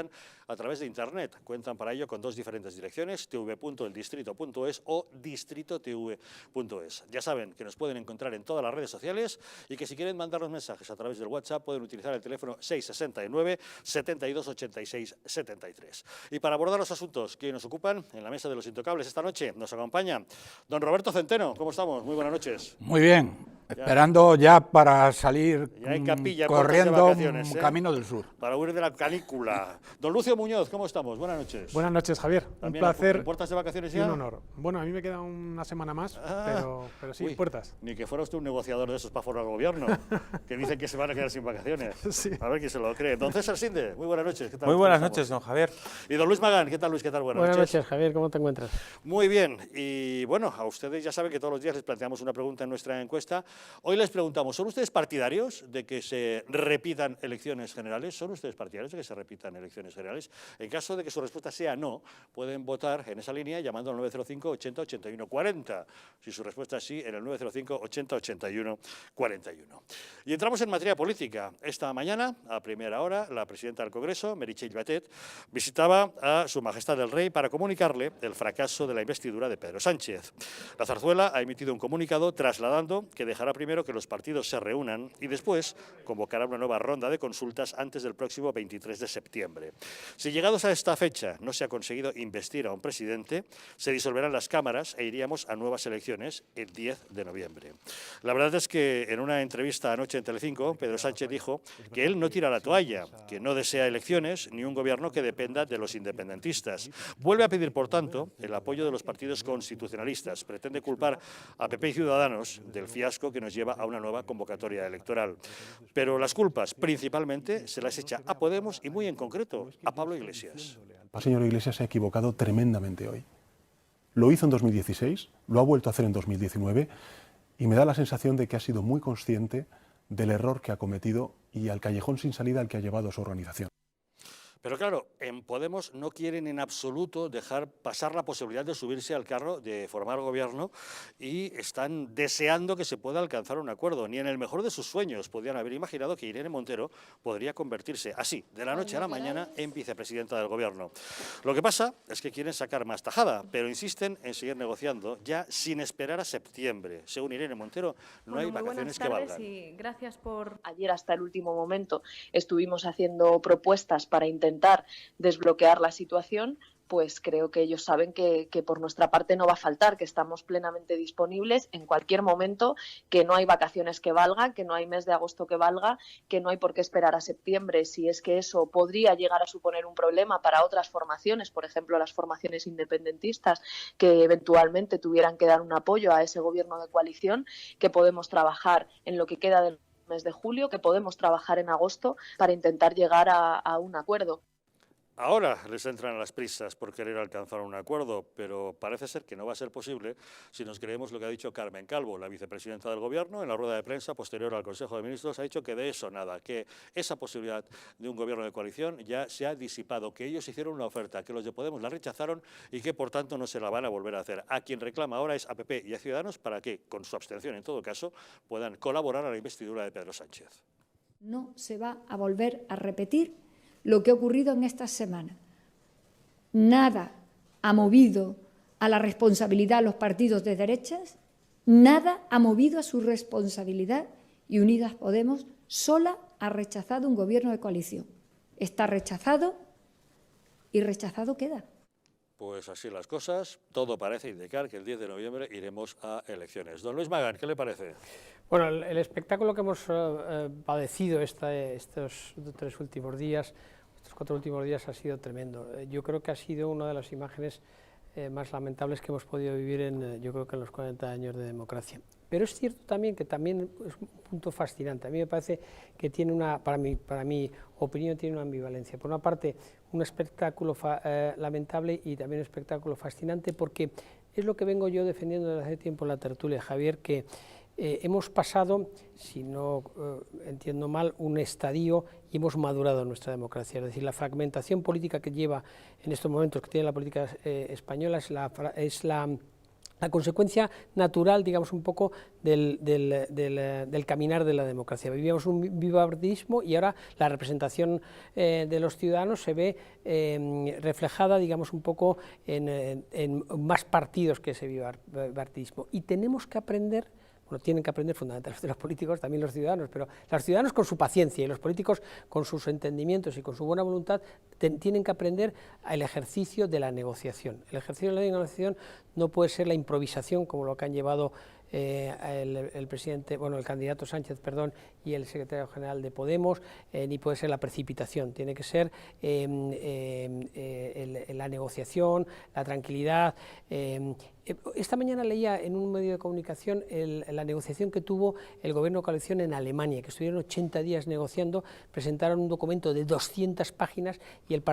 emitían a través de Internet. Cuentan para ello con dos diferentes direcciones, tv.eldistrito.es o distritotv.es. Ya saben que nos pueden encontrar en todas las redes sociales y que si quieren mandarnos mensajes a través del WhatsApp pueden utilizar el teléfono 669 72 86 73. Y para abordar los asuntos que nos ocupan en la mesa de los intocables esta noche nos acompaña don Roberto Centeno. ¿Cómo estamos? Muy buenas noches. Muy bien, esperando ya para salir corriendo camino del sur. Para huir de la canícula. Don Lucio Muñoz, ¿cómo estamos? Buenas noches. Buenas noches, Javier. También, un placer. ¿Puertas de vacaciones ya? Y un honor. Bueno, a mí me queda una semana más, pero sí, puertas. Ni que fuera usted un negociador de esos para formar el gobierno, que dicen que se van a quedar sin vacaciones. Sí. A ver quién se lo cree. Don César Sinde, muy buenas noches. ¿Qué tal? Muy buenas noches, don Javier. Y don Luis Magán, ¿qué tal, Luis? ¿Qué tal? Buenas noches, Javier. ¿Cómo te encuentras? Muy bien. Y bueno, a ustedes ya saben que todos los días les planteamos una pregunta en nuestra encuesta. Hoy les preguntamos, ¿son ustedes partidarios de que se repitan elecciones generales? ¿Son ustedes partidarios de que se repitan elecciones generales? En caso de que su respuesta sea no, pueden votar en esa línea llamando al 905 80 81 40. Si su respuesta es sí, en el 905 80 81 41. Y entramos en materia política. Esta mañana, a primera hora, la presidenta del Congreso, Meritxell Batet, visitaba a Su Majestad el Rey para comunicarle el fracaso de la investidura de Pedro Sánchez. La Zarzuela ha emitido un comunicado trasladando que dejará primero que los partidos se reúnan y después convocará una nueva ronda de consultas antes del próximo 23 de septiembre. Si llegados a esta fecha no se ha conseguido investir a un presidente, se disolverán las cámaras e iríamos a nuevas elecciones el 10 de noviembre. La verdad es que en una entrevista anoche en Telecinco, Pedro Sánchez dijo que él no tira la toalla, que no desea elecciones ni un gobierno que dependa de los independentistas. Vuelve a pedir, por tanto, el apoyo de los partidos constitucionalistas. Pretende culpar a PP y Ciudadanos del fiasco que nos lleva a una nueva convocatoria electoral. Pero las culpas principalmente se las echa a Podemos y muy en concreto a Pablo Iglesias. El señor Iglesias se ha equivocado tremendamente hoy. Lo hizo en 2016, lo ha vuelto a hacer en 2019 y me da la sensación de que ha sido muy consciente del error que ha cometido y al callejón sin salida al que ha llevado a su organización. Pero claro, en Podemos no quieren en absoluto dejar pasar la posibilidad de subirse al carro, de formar gobierno, y están deseando que se pueda alcanzar un acuerdo. Ni en el mejor de sus sueños podían haber imaginado que Irene Montero podría convertirse así, de la noche a la mañana, en vicepresidenta del gobierno. Lo que pasa es que quieren sacar más tajada, pero insisten en seguir negociando ya sin esperar a septiembre. Según Irene Montero, no hay vacaciones que valgan. Y gracias por... Ayer hasta el último momento estuvimos haciendo propuestas para intentar desbloquear la situación, pues creo que ellos saben que por nuestra parte no va a faltar, que estamos plenamente disponibles en cualquier momento, que no hay vacaciones que valgan, que no hay mes de agosto que valga, que no hay por qué esperar a septiembre, si es que eso podría llegar a suponer un problema para otras formaciones, por ejemplo las formaciones independentistas que eventualmente tuvieran que dar un apoyo a ese gobierno de coalición, que podemos trabajar en lo que queda del mes de julio, que podemos trabajar en agosto para intentar llegar a un acuerdo. Ahora les entran las prisas por querer alcanzar un acuerdo, pero parece ser que no va a ser posible si nos creemos lo que ha dicho Carmen Calvo, la vicepresidenta del Gobierno, en la rueda de prensa posterior al Consejo de Ministros, ha dicho que de eso nada, que esa posibilidad de un gobierno de coalición ya se ha disipado, que ellos hicieron una oferta, que los de Podemos la rechazaron y que por tanto no se la van a volver a hacer. A quien reclama ahora es a PP y a Ciudadanos para que, con su abstención en todo caso, puedan colaborar a la investidura de Pedro Sánchez. No se va a volver a repetir lo que ha ocurrido en estas semanas. Nada ha movido a la responsabilidad a los partidos de derechas, nada ha movido a su responsabilidad y Unidas Podemos sola ha rechazado un gobierno de coalición. Está rechazado y rechazado queda. Pues así las cosas, todo parece indicar que el 10 de noviembre iremos a elecciones. Don Luis Magán, ¿qué le parece? Bueno, el espectáculo que hemos padecido estos 4 últimos días ha sido tremendo. Yo creo que ha sido una de las imágenes más lamentables que hemos podido vivir en los 40 años de democracia. Pero es cierto también que también es un punto fascinante. A mí me parece que tiene para mi opinión, tiene una ambivalencia. Por una parte, un espectáculo lamentable y también un espectáculo fascinante, porque es lo que vengo yo defendiendo desde hace tiempo en la tertulia, Javier, que hemos pasado, si no entiendo mal, un estadio y hemos madurado nuestra democracia. Es decir, la fragmentación política que lleva en estos momentos, que tiene la política española, es la la consecuencia natural, digamos, un poco del caminar de la democracia. Vivíamos un bipartidismo y ahora la representación de los ciudadanos se ve reflejada, digamos, un poco en más partidos que ese bipartidismo. Y tenemos que aprender, bueno, tienen que aprender fundamentalmente los políticos, también los ciudadanos, pero los ciudadanos con su paciencia y los políticos con sus entendimientos y con su buena voluntad tienen que aprender el ejercicio de la negociación. El ejercicio de la negociación no puede ser la improvisación como lo que han llevado el presidente, bueno, el candidato Sánchez, perdón, y el secretario general de Podemos, ni puede ser la precipitación, tiene que ser la negociación, la tranquilidad. Esta mañana leía en un medio de comunicación la negociación que tuvo el gobierno de coalición en Alemania, que estuvieron 80 días negociando, presentaron un documento de 200 páginas y el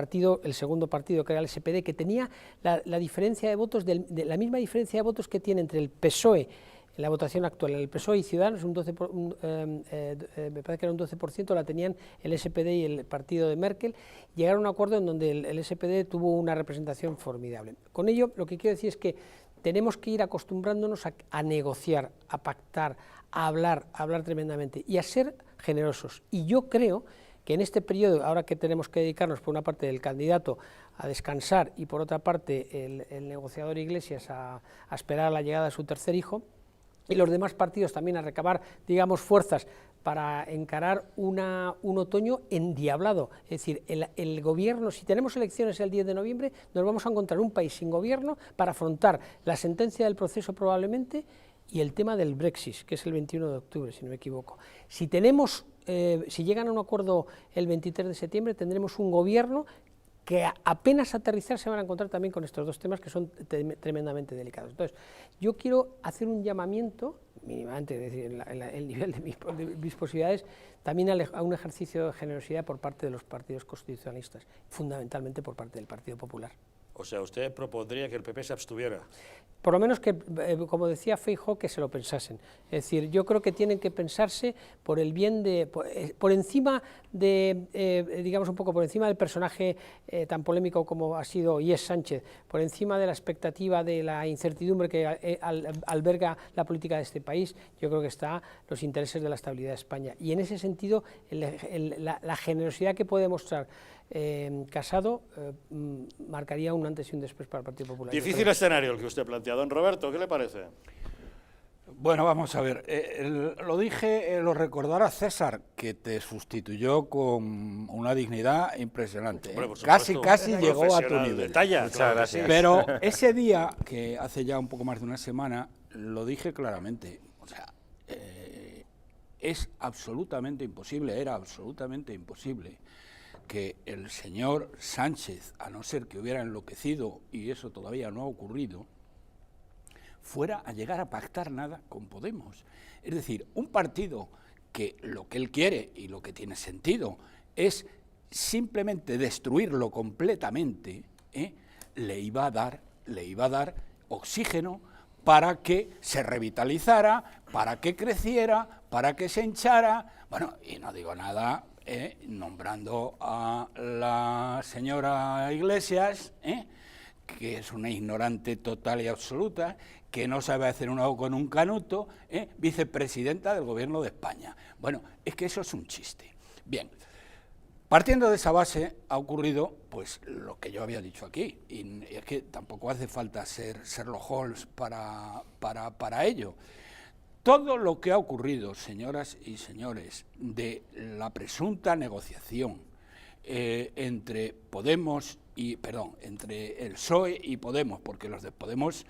segundo partido, que era el SPD, que tenía la diferencia de votos, la misma diferencia de votos que tiene entre el PSOE, en la votación actual, el PSOE y Ciudadanos, me parece que era un 12%, la tenían el SPD y el partido de Merkel, llegaron a un acuerdo en donde el SPD tuvo una representación formidable. Con ello, lo que quiero decir es que tenemos que ir acostumbrándonos a negociar, a pactar, a hablar tremendamente y a ser generosos. Y yo creo que en este periodo, ahora que tenemos que dedicarnos por una parte del candidato a descansar y por otra parte el negociador Iglesias a esperar la llegada de su tercer hijo, y los demás partidos también a recabar, digamos, fuerzas para encarar un otoño endiablado. Es decir, el gobierno, si tenemos elecciones el 10 de noviembre, nos vamos a encontrar un país sin gobierno para afrontar la sentencia del proceso probablemente y el tema del Brexit, que es el 21 de octubre, si no me equivoco. Si llegan a un acuerdo el 23 de septiembre, tendremos un gobierno que apenas aterrizar se van a encontrar también con estos dos temas que son tremendamente delicados. Entonces, yo quiero hacer un llamamiento, mínimamente, es decir, el nivel de mis posibilidades, también a un ejercicio de generosidad por parte de los partidos constitucionalistas, fundamentalmente por parte del Partido Popular. O sea, usted propondría que el PP se abstuviera. Por lo menos que, como decía Feijóo, que se lo pensasen. Es decir, yo creo que tienen que pensarse por el bien por encima de, digamos un poco por encima del personaje tan polémico como ha sido y es Sánchez, por encima de la expectativa de la incertidumbre que alberga la política de este país, yo creo que está los intereses de la estabilidad de España. Y en ese sentido, la generosidad que puede mostrar Casado marcaría un antes y un después para el Partido Popular. Difícil escenario el que usted plantea. Don Roberto, ¿qué le parece? Bueno, vamos a ver, lo dije, lo recordará César, que te sustituyó con una dignidad impresionante. Hombre, casi llegó a tu nivel. Muchas gracias. Pero ese día, que hace ya un poco más de una semana, lo dije claramente, o sea, es absolutamente imposible, era absolutamente imposible que el señor Sánchez, a no ser que hubiera enloquecido, y eso todavía no ha ocurrido, fuera a llegar a pactar nada con Podemos. Es decir, un partido que lo que él quiere y lo que tiene sentido es simplemente destruirlo completamente, le iba a dar oxígeno para que se revitalizara, para que creciera, para que se hinchara. Bueno, y no digo nada nombrando a la señora Iglesias, que es una ignorante total y absoluta, que no sabe hacer un ojo con un canuto, vicepresidenta del Gobierno de España. Bueno, es que eso es un chiste. Bien, partiendo de esa base ha ocurrido pues lo que yo había dicho aquí, y es que tampoco hace falta ser Sherlock Holmes para ello. Todo lo que ha ocurrido, señoras y señores, de la presunta negociación entre entre el PSOE y Podemos, porque los de Podemos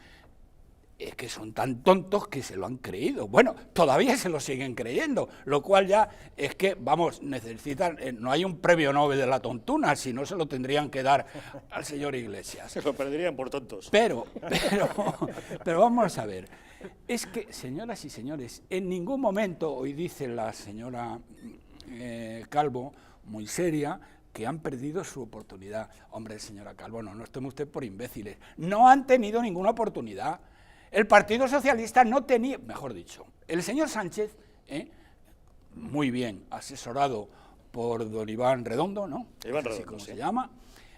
es que son tan tontos que se lo han creído. Bueno, todavía se lo siguen creyendo, lo cual ya es que, vamos, necesitan, no hay un premio Nobel de la tontuna, si no se lo tendrían que dar al señor Iglesias. Se lo perderían por tontos. Pero vamos a ver, es que, señoras y señores, en ningún momento, hoy dice la señora Calvo, muy seria, que han perdido su oportunidad. Hombre, señora Calvo, no tome usted por imbéciles. No han tenido ninguna oportunidad. El Partido Socialista no tenía, mejor dicho, el señor Sánchez, muy bien asesorado por don Iván Redondo, ¿no? Iván Redondo, así como se llama,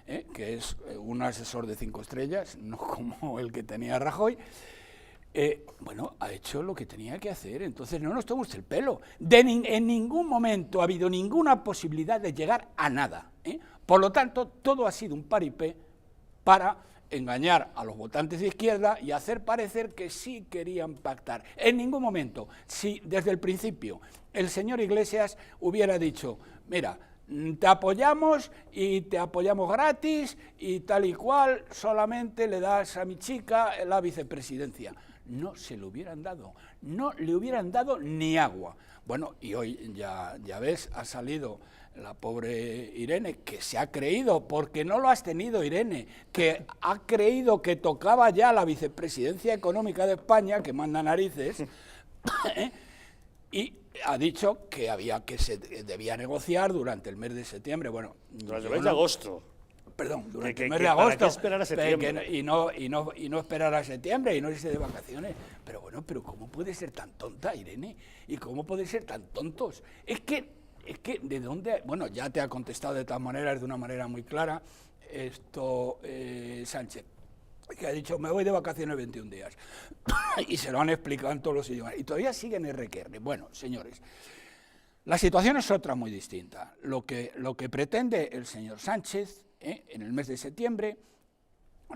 que es un asesor de 5 estrellas, no como el que tenía Rajoy, bueno, ha hecho lo que tenía que hacer, entonces no nos tomemos el pelo. En ningún momento ha habido ninguna posibilidad de llegar a nada, ¿eh? Por lo tanto, todo ha sido un paripé para engañar a los votantes de izquierda y hacer parecer que sí querían pactar. En ningún momento, si desde el principio el señor Iglesias hubiera dicho, mira, te apoyamos y te apoyamos gratis y tal y cual, solamente le das a mi chica la vicepresidencia. No se lo hubieran dado, no le hubieran dado ni agua. Bueno, y hoy ya ves, ha salido la pobre Irene, que se ha creído, porque no lo has tenido, Irene, que ha creído que tocaba ya la vicepresidencia económica de España, que manda narices, y ha dicho que se debía negociar durante el mes de septiembre. Bueno, durante el mes de agosto. Perdón, durante el mes de agosto. ¿Para qué esperar a septiembre? Y no esperar a septiembre y no irse de vacaciones. Pero bueno, ¿cómo puede ser tan tonta, Irene? ¿Y cómo puede ser tan tontos? Es que ¿de dónde? Bueno, ya te ha contestado de todas maneras, de una manera muy clara, Sánchez, que ha dicho, me voy de vacaciones 21 días. Y se lo han explicado en todos los idiomas. Y todavía siguen RQR. Bueno, señores, la situación es otra muy distinta. Lo que pretende el señor Sánchez en el mes de septiembre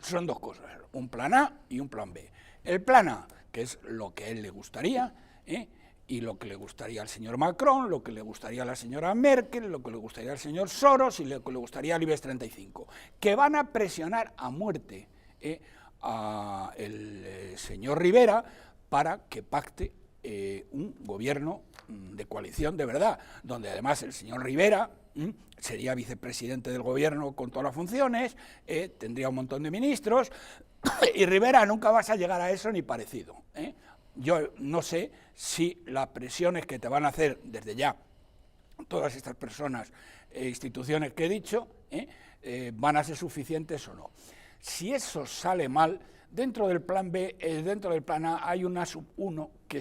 son dos cosas, un plan A y un plan B. El plan A, que es lo que a él le gustaría, y lo que le gustaría al señor Macron, lo que le gustaría a la señora Merkel, lo que le gustaría al señor Soros y lo que le gustaría al IBEX 35, que van a presionar a muerte al señor Rivera para que pacte un gobierno de coalición de verdad, donde además el señor Rivera sería vicepresidente del gobierno con todas las funciones, tendría un montón de ministros, y Rivera nunca vas a llegar a eso ni parecido. Yo no sé si las presiones que te van a hacer desde ya todas estas personas e instituciones que he dicho van a ser suficientes o no. Si eso sale mal, dentro del plan B, dentro del plan A hay una sub 1 que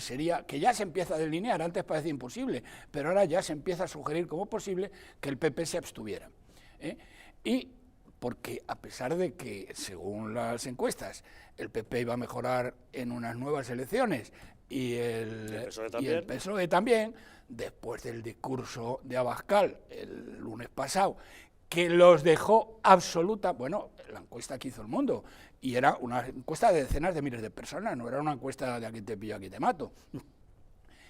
ya se empieza a delinear, antes parecía imposible, pero ahora ya se empieza a sugerir como posible que el PP se abstuviera. Y porque a pesar de que, según las encuestas, el PP iba a mejorar en unas nuevas elecciones y el PSOE también, después del discurso de Abascal el lunes pasado, que los dejó bueno, la encuesta que hizo El Mundo, y era una encuesta de decenas de miles de personas, no era una encuesta de aquí te pillo, aquí te mato.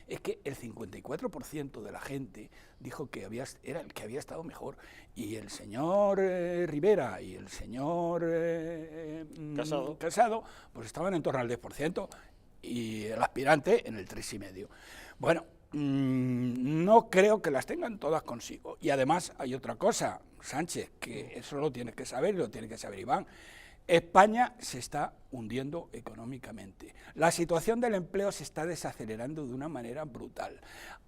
Es que el 54% de la gente dijo que era el que había estado mejor, y el señor Rivera y el señor Casado pues estaban en torno al 10%, y el aspirante en el 3,5%. Bueno, no creo que las tengan todas consigo. Y además hay otra cosa, Sánchez, que eso lo tienes que saber, y lo tiene que saber Iván. España se está hundiendo económicamente. La situación del empleo se está desacelerando de una manera brutal.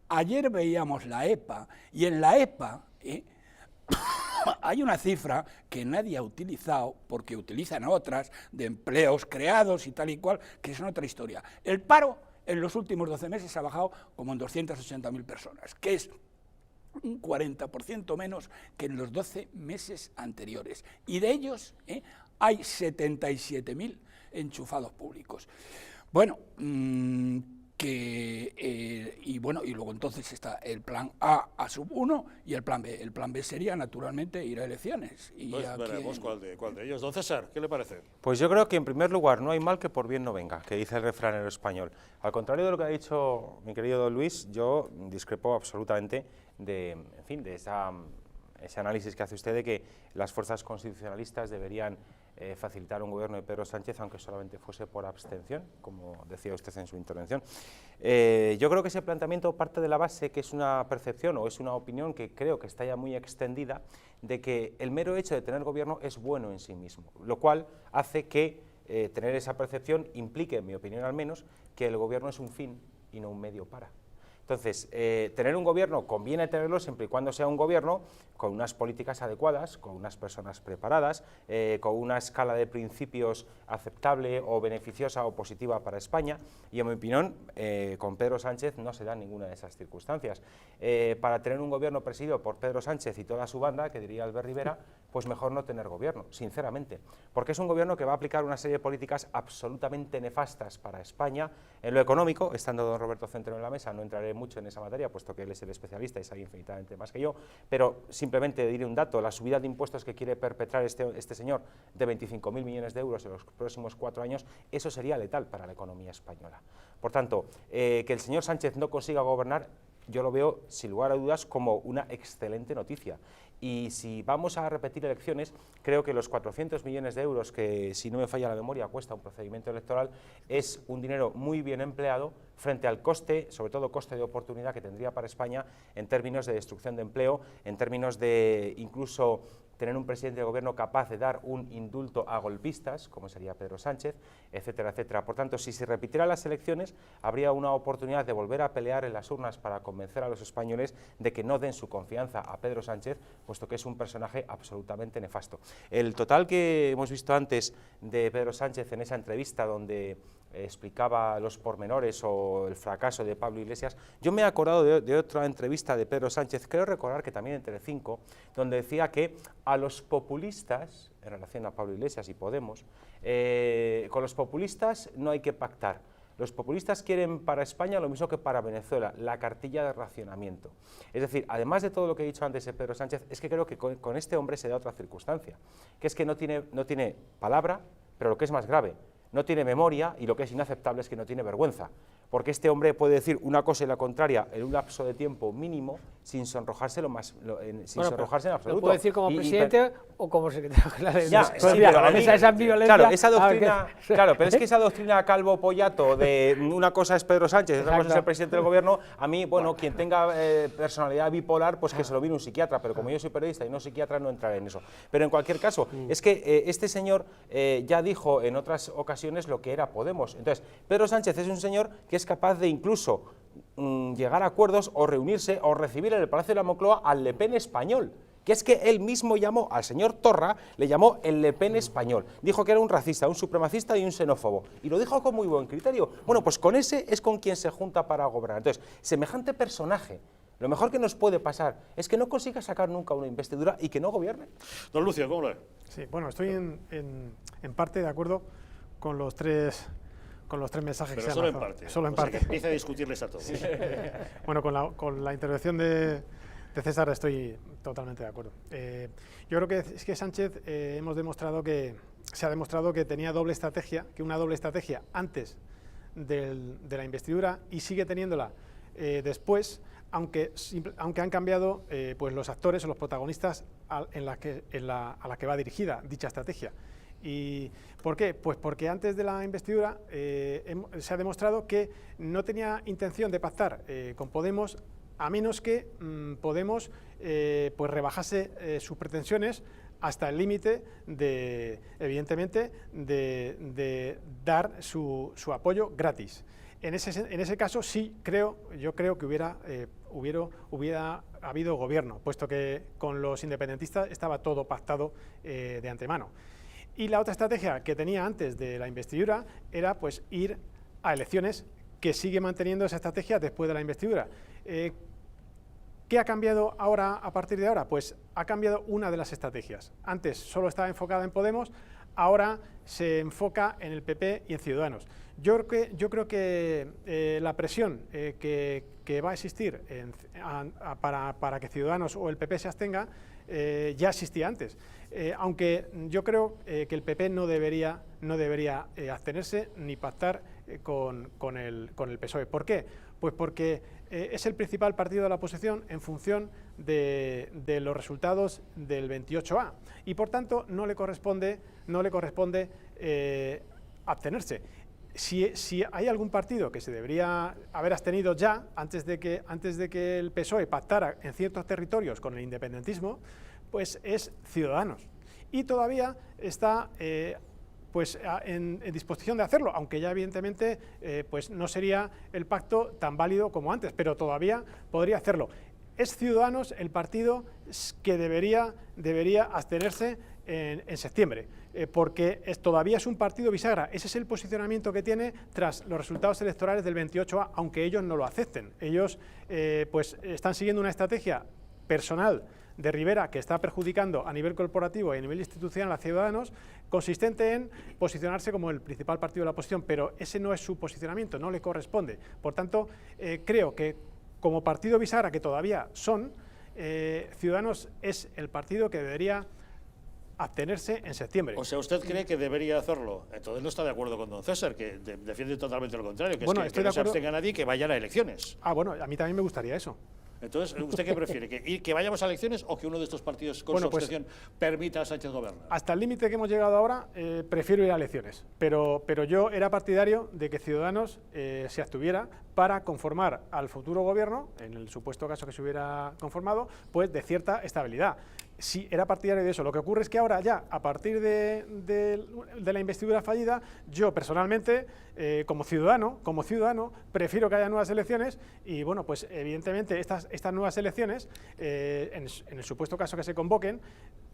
Ayer veíamos la EPA, y en la EPA hay una cifra que nadie ha utilizado, porque utilizan otras, de empleos creados y tal y cual, que es otra historia. El paro en los últimos 12 meses ha bajado como en 280.000 personas, que es un 40% menos que en los 12 meses anteriores. Y de ellos hay 77.000 enchufados públicos. Bueno, y luego entonces está el plan A sub 1 y el plan B. El plan B sería, naturalmente, ir a elecciones. Y pues veremos cuál de ellos. Don César, ¿qué le parece? Pues yo creo que, en primer lugar, no hay mal que por bien no venga, que dice el refranero español. Al contrario de lo que ha dicho mi querido don Luis, yo discrepo absolutamente de ese análisis que hace usted de que las fuerzas constitucionalistas deberían facilitar un gobierno de Pedro Sánchez, aunque solamente fuese por abstención, como decía usted en su intervención. Yo creo que ese planteamiento parte de la base, que es una percepción o es una opinión que creo que está ya muy extendida, de que el mero hecho de tener gobierno es bueno en sí mismo, lo cual hace que tener esa percepción implique, en mi opinión al menos, que el gobierno es un fin y no un medio para. Entonces, tener un gobierno conviene tenerlo siempre y cuando sea un gobierno con unas políticas adecuadas, con unas personas preparadas, con una escala de principios aceptable o beneficiosa o positiva para España, y en mi opinión, con Pedro Sánchez no se da ninguna de esas circunstancias. Para tener un gobierno presidido por Pedro Sánchez y toda su banda, que diría Albert Rivera, pues mejor no tener gobierno, sinceramente, porque es un gobierno que va a aplicar una serie de políticas absolutamente nefastas para España. En lo económico, estando don Roberto Centeno en la mesa, no entraré mucho en esa materia, puesto que él es el especialista y sabe infinitamente más que yo, pero simplemente diré un dato: la subida de impuestos que quiere perpetrar este señor de 25.000 millones de euros en los próximos 4 años, eso sería letal para la economía española. Por tanto, que el señor Sánchez no consiga gobernar, yo lo veo, sin lugar a dudas, como una excelente noticia. Y si vamos a repetir elecciones, creo que los 400 millones de euros que, si no me falla la memoria, cuesta un procedimiento electoral, es un dinero muy bien empleado frente al coste, sobre todo coste de oportunidad que tendría para España en términos de destrucción de empleo, en términos de incluso tener un presidente de gobierno capaz de dar un indulto a golpistas, como sería Pedro Sánchez, etcétera, etcétera. Por tanto, si se repitieran las elecciones, habría una oportunidad de volver a pelear en las urnas para convencer a los españoles de que no den su confianza a Pedro Sánchez, puesto que es un personaje absolutamente nefasto. El total que hemos visto antes de Pedro Sánchez en esa entrevista donde explicaba los pormenores o el fracaso de Pablo Iglesias, yo me he acordado de otra entrevista de Pedro Sánchez, creo recordar que también en Telecinco, donde decía que a los populistas, en relación a Pablo Iglesias y Podemos, con los populistas no hay que pactar. Los populistas quieren para España lo mismo que para Venezuela, la cartilla de racionamiento. Es decir, además de todo lo que he dicho antes de Pedro Sánchez, es que creo que con este hombre se da otra circunstancia, que es que no tiene palabra, pero lo que es más grave, no tiene memoria, y lo que es inaceptable es que no tiene vergüenza, porque este hombre puede decir una cosa y la contraria en un lapso de tiempo mínimo sin sonrojarse sonrojarse en absoluto. Lo puede decir como presidente o como secretario general de ya, Estado. sí, pero a mí, esa ambivalencia, claro, esa doctrina, claro, pero es que esa doctrina Calvo Pollato de una cosa es Pedro Sánchez, otra cosa es el presidente del gobierno, a mí, bueno, quien tenga personalidad bipolar, pues que se lo mire un psiquiatra, pero como yo soy periodista y no psiquiatra, no entraré en eso. Pero en cualquier caso, es que este señor ya dijo en otras ocasiones lo que era Podemos. Entonces, Pedro Sánchez es un señor que es capaz de incluso llegar a acuerdos o reunirse o recibir en el Palacio de la Moncloa al Le Pen español, que es que él mismo llamó al señor Torra, le llamó el Le Pen español, dijo que era un racista, un supremacista y un xenófobo, y lo dijo con muy buen criterio. Bueno, pues con ese es con quien se junta para gobernar. Entonces, semejante personaje, lo mejor que nos puede pasar es que no consiga sacar nunca una investidura y que no gobierne. Don Lucio, ¿cómo lo ve? Sí, bueno, estoy en parte de acuerdo con los tres mensajes Pero que se solo han en lanzado. parte. Solo en O sea, parte. que empiece a discutirles a todos. Sí. Bueno, con la intervención de César estoy totalmente de acuerdo. Yo creo que es que Sánchez se ha demostrado que tenía una doble estrategia antes de la investidura y sigue teniéndola después, aunque han cambiado pues los actores o los protagonistas a la que va dirigida dicha estrategia. ¿Y por qué? Pues porque antes de la investidura se ha demostrado que no tenía intención de pactar con Podemos, a menos que Podemos pues rebajase sus pretensiones hasta el límite de, evidentemente, de dar su apoyo gratis. En ese caso sí yo creo que hubiera habido gobierno, puesto que con los independentistas estaba todo pactado de antemano. Y la otra estrategia que tenía antes de la investidura era pues ir a elecciones, que sigue manteniendo esa estrategia después de la investidura. ¿Qué ha cambiado ahora, a partir de ahora? Pues ha cambiado una de las estrategias. Antes solo estaba enfocada en Podemos, ahora se enfoca en el PP y en Ciudadanos. Yo creo que la presión que va a existir para que Ciudadanos o el PP se abstenga ya existía antes. Aunque yo creo que el PP no debería abstenerse ni pactar con el PSOE. ¿Por qué? Pues porque es el principal partido de la oposición en función de los resultados del 28A y por tanto no le corresponde abstenerse. Si hay algún partido que se debería haber abstenido ya antes de que el PSOE pactara en ciertos territorios con el independentismo, pues es Ciudadanos. Y todavía está pues en disposición de hacerlo, aunque ya evidentemente pues no sería el pacto tan válido como antes, pero todavía podría hacerlo. Es Ciudadanos el partido que debería abstenerse en septiembre, porque todavía es un partido bisagra. Ese es el posicionamiento que tiene tras los resultados electorales del 28A, aunque ellos no lo acepten. Ellos pues están siguiendo una estrategia personal de Rivera que está perjudicando a nivel corporativo y a nivel institucional a Ciudadanos, consistente en posicionarse como el principal partido de la oposición, pero ese no es su posicionamiento, no le corresponde. Por tanto, creo que como partido bisagra que todavía son, Ciudadanos es el partido que debería abstenerse en septiembre. O sea, ¿usted cree que debería hacerlo? Entonces no está de acuerdo con don César, que defiende totalmente lo contrario, que, bueno, es que no se abstenga nadie y que vayan a elecciones. Ah, bueno, a mí también me gustaría eso. Entonces, ¿usted qué prefiere? ¿Que vayamos a elecciones o que uno de estos partidos con su abstención permita a Sánchez gobernar? Hasta el límite que hemos llegado ahora, prefiero ir a elecciones, pero yo era partidario de que Ciudadanos se abstuviera para conformar al futuro gobierno, en el supuesto caso que se hubiera conformado, pues de cierta estabilidad. Sí, era partidario de eso. Lo que ocurre es que ahora ya, a partir de la investidura fallida, yo personalmente, como ciudadano, prefiero que haya nuevas elecciones y, bueno, pues evidentemente estas nuevas elecciones, en el supuesto caso que se convoquen,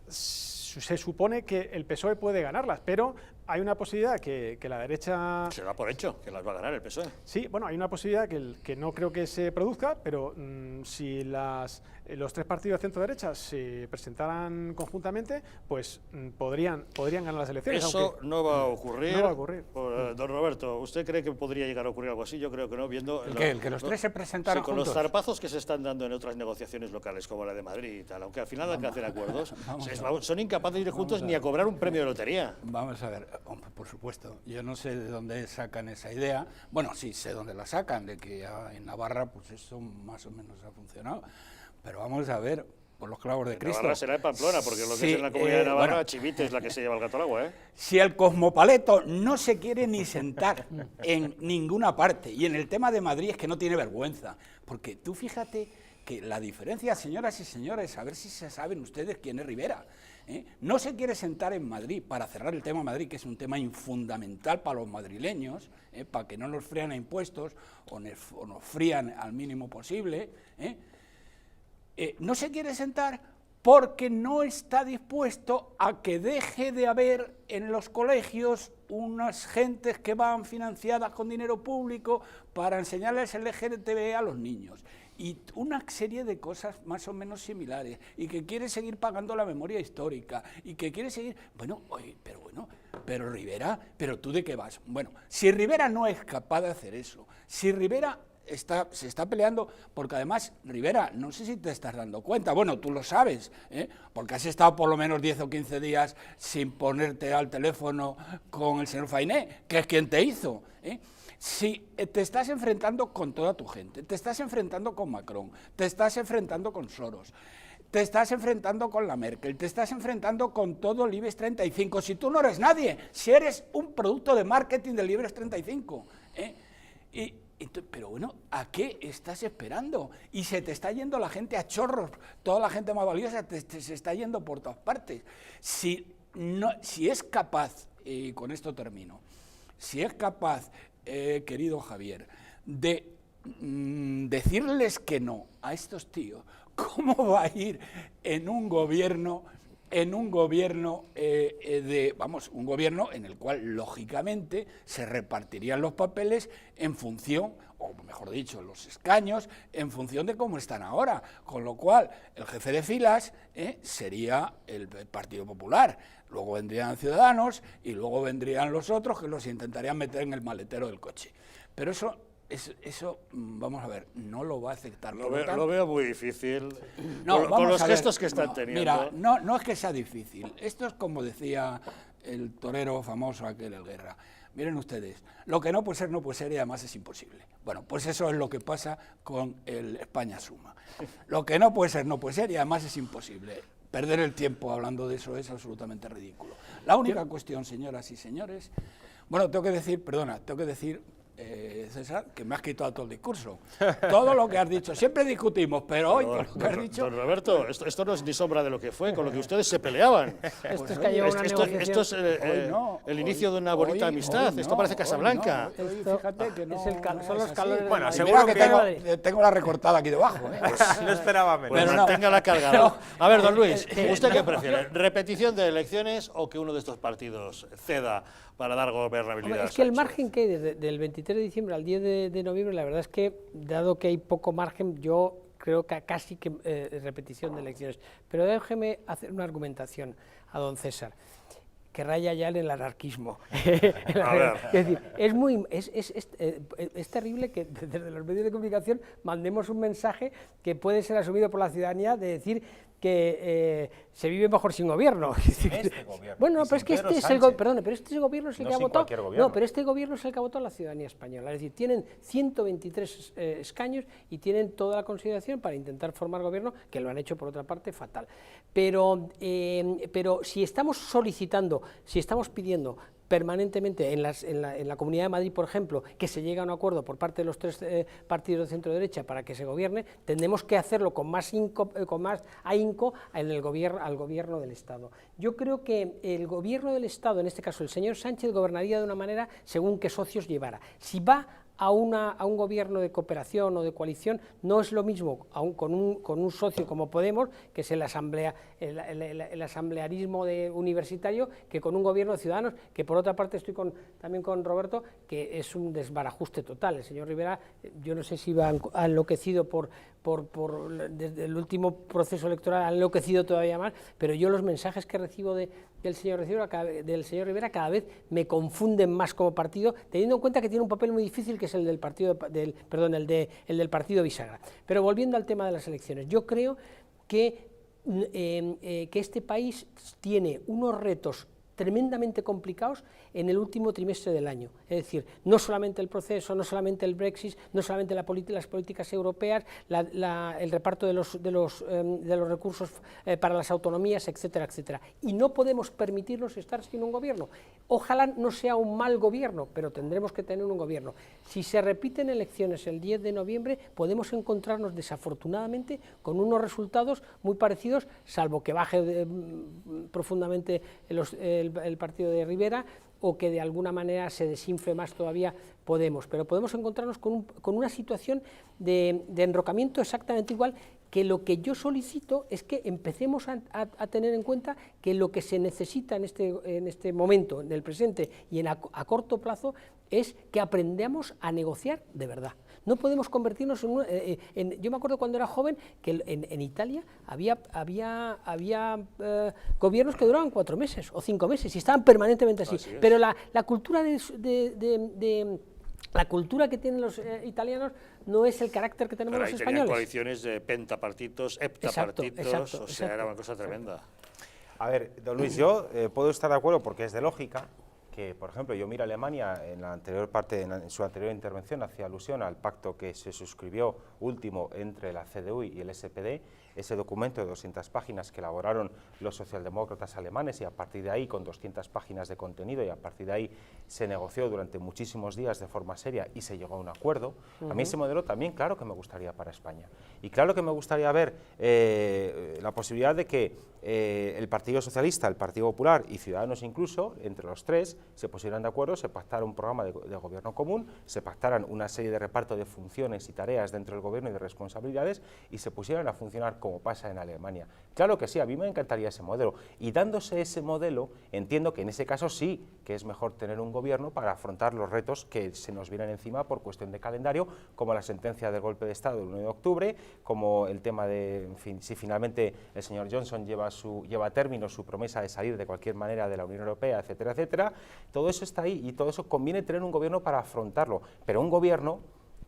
se supone que el PSOE puede ganarlas, pero hay una posibilidad que la derecha... Se da por hecho que las va a ganar el PSOE. Sí, bueno, hay una posibilidad que no creo que se produzca, pero si los tres partidos de centro-derecha se presentaran conjuntamente, pues podrían ganar las elecciones. Eso no va a ocurrir. No va a ocurrir. Don Roberto, ¿usted cree que podría llegar a ocurrir algo así? Yo creo que no, viendo... ¿El que los tres se presentaran con juntos? los zarpazos que se están dando en otras negociaciones locales, como la de Madrid y tal, aunque al final hay que hacer acuerdos, son incapaces de ir juntos ni a cobrar un premio de lotería. Vamos a ver, hombre, por supuesto, yo no sé de dónde sacan esa idea. Bueno, sí sé dónde la sacan, de que en Navarra pues eso más o menos ha funcionado, pero vamos a ver, por los clavos de Cristo. Navarra será en Pamplona, porque lo que es en la comunidad de Navarra, Chivite es la que se lleva el gato al agua, ¿eh? Si el cosmopaleto no se quiere ni sentar en ninguna parte, y en el tema de Madrid es que no tiene vergüenza, porque tú fíjate que la diferencia, señoras y señores, a ver si se saben ustedes quién es Rivera, no se quiere sentar en Madrid para cerrar el tema Madrid, que es un tema fundamental para los madrileños, para que no nos frían a impuestos o nos frían al mínimo posible, no se quiere sentar porque no está dispuesto a que deje de haber en los colegios unas gentes que van financiadas con dinero público para enseñarles el LGTB a los niños. Y una serie de cosas más o menos similares, y que quiere seguir pagando la memoria histórica, y que quiere seguir... pero Rivera, ¿pero tú de qué vas? Bueno, si Rivera no es capaz de hacer eso, si Rivera se está peleando, porque además, Rivera, no sé si te estás dando cuenta, bueno, tú lo sabes, porque has estado por lo menos 10 o 15 días sin ponerte al teléfono con el señor Fainé, que es quien te hizo, Si te estás enfrentando con toda tu gente, te estás enfrentando con Macron, te estás enfrentando con Soros, te estás enfrentando con la Merkel, te estás enfrentando con todo el IBEX 35, si tú no eres nadie, si eres un producto de marketing del IBEX 35, pero bueno, ¿a qué estás esperando? Y se te está yendo la gente a chorros, toda la gente más valiosa se está yendo por todas partes. Si es capaz, y con esto termino, si es capaz, querido Javier, de decirles que no a estos tíos, ¿cómo va a ir en un gobierno un gobierno en el cual lógicamente se repartirían los papeles en función, o mejor dicho, los escaños, en función de cómo están ahora, con lo cual el jefe de filas sería el Partido Popular, luego vendrían Ciudadanos y luego vendrían los otros que los intentarían meter en el maletero del coche. Pero eso, vamos a ver, no lo va a aceptar. Lo veo muy difícil, no, con los gestos que están teniendo. Mira, no es que sea difícil, esto es como decía el torero famoso aquel, el Guerra. Miren ustedes, lo que no puede ser y además es imposible. Bueno, pues eso es lo que pasa con el España Suma. Lo que no puede ser y además es imposible. Perder el tiempo hablando de eso es absolutamente ridículo. La única cuestión, señoras y señores, bueno, tengo que decir César, que me has quitado todo el discurso. Todo lo que has dicho, siempre discutimos, pero hoy con lo que has dicho... Don Roberto, esto no es ni sombra de lo que fue, con lo que ustedes se peleaban. Esto es que ha llevado una negociación. Esto es el inicio de una bonita amistad, esto parece Casablanca. Esto fíjate que no, son los calores. Bueno, de seguro que tengo la recortada aquí debajo. no esperaba menos. Pues mantenga la carga. ¿No? A ver, don Luis, ¿usted qué prefiere? ¿Repetición de elecciones o que uno de estos partidos ceda para dar gobernabilidad? Hombre, es que el margen que hay del 23 de diciembre al 10 de noviembre, la verdad es que, dado que hay poco margen, yo creo que casi que repetición de elecciones. Pero déjeme hacer una argumentación a don César, que raya ya en el anarquismo. Es decir, es terrible que desde los medios de comunicación mandemos un mensaje que puede ser asumido por la ciudadanía de decir que se vive mejor sin gobierno. Bueno, pero es que este es el gobierno es el que ha votado. No, pero este gobierno es el que ha votado la ciudadanía española. Es decir, tienen 123 escaños y tienen toda la consideración para intentar formar gobierno, que lo han hecho por otra parte fatal. Pero si estamos solicitando, si estamos pidiendo permanentemente en la Comunidad de Madrid, por ejemplo, que se llegue a un acuerdo por parte de los tres partidos de centro-derecha para que se gobierne, tendremos que hacerlo con más ahínco al gobierno del Estado. Yo creo que el gobierno del Estado, en este caso el señor Sánchez, gobernaría de una manera según qué socios llevara. Si va a un gobierno de cooperación o de coalición, no es lo mismo con un socio como Podemos, que es el asamblearismo universitario, que con un gobierno de Ciudadanos, que por otra parte estoy también con Roberto, que es un desbarajuste total. El señor Rivera, yo no sé si va enloquecido desde el último proceso electoral, ha enloquecido todavía más, pero yo los mensajes que recibo del señor Rivera cada vez me confunden más como partido, teniendo en cuenta que tiene un papel muy difícil, que es el del partido bisagra. Pero volviendo al tema de las elecciones, yo creo que este país tiene unos retos tremendamente complicados en el último trimestre del año. Es decir, no solamente el proceso, no solamente el Brexit, no solamente las políticas europeas, el reparto de los recursos para las autonomías, etcétera, etcétera. Y no podemos permitirnos estar sin un gobierno. Ojalá no sea un mal gobierno, pero tendremos que tener un gobierno. Si se repiten elecciones el 10 de noviembre, podemos encontrarnos desafortunadamente con unos resultados muy parecidos, salvo que baje profundamente el partido de Rivera, o que de alguna manera se desinfle más todavía Podemos, pero podemos encontrarnos con una situación de enrocamiento exactamente igual, que lo que yo solicito es que empecemos a tener en cuenta que lo que se necesita en este momento, en el presente y a corto plazo, es que aprendamos a negociar de verdad. No podemos convertirnos yo me acuerdo cuando era joven que en Italia había gobiernos que duraban 4 meses o 5 meses y estaban permanentemente así. Pero la cultura la cultura que tienen los italianos no es el carácter que tenemos los españoles. Tenían coaliciones de pentapartitos, heptapartitos, o sea, era una cosa tremenda. A ver, don Luis, yo puedo estar de acuerdo porque es de lógica que, por ejemplo, yo miro a Alemania en su anterior intervención, hacía alusión al pacto que se suscribió último entre la CDU y el SPD, ese documento de 200 páginas que elaboraron los socialdemócratas alemanes, y a partir de ahí, con 200 páginas de contenido, y a partir de ahí se negoció durante muchísimos días de forma seria y se llegó a un acuerdo. A mí ese modelo también, claro que me gustaría para España. Y claro que me gustaría ver la posibilidad de que el Partido Socialista, el Partido Popular y Ciudadanos incluso, entre los tres, se pusieran de acuerdo, se pactara un programa de gobierno común, se pactaran una serie de reparto de funciones y tareas dentro del gobierno y de responsabilidades, y se pusieran a funcionar como pasa en Alemania. Claro que sí, a mí me encantaría ese modelo, y dándose ese modelo, entiendo que en ese caso sí que es mejor tener un gobierno para afrontar los retos que se nos vienen encima por cuestión de calendario, como la sentencia del golpe de Estado del 1 de octubre, como el tema de, en fin, si finalmente el señor Johnson lleva a término su promesa de salir de cualquier manera de la Unión Europea, etcétera, etcétera. Todo eso está ahí y todo eso conviene tener un gobierno para afrontarlo, pero un gobierno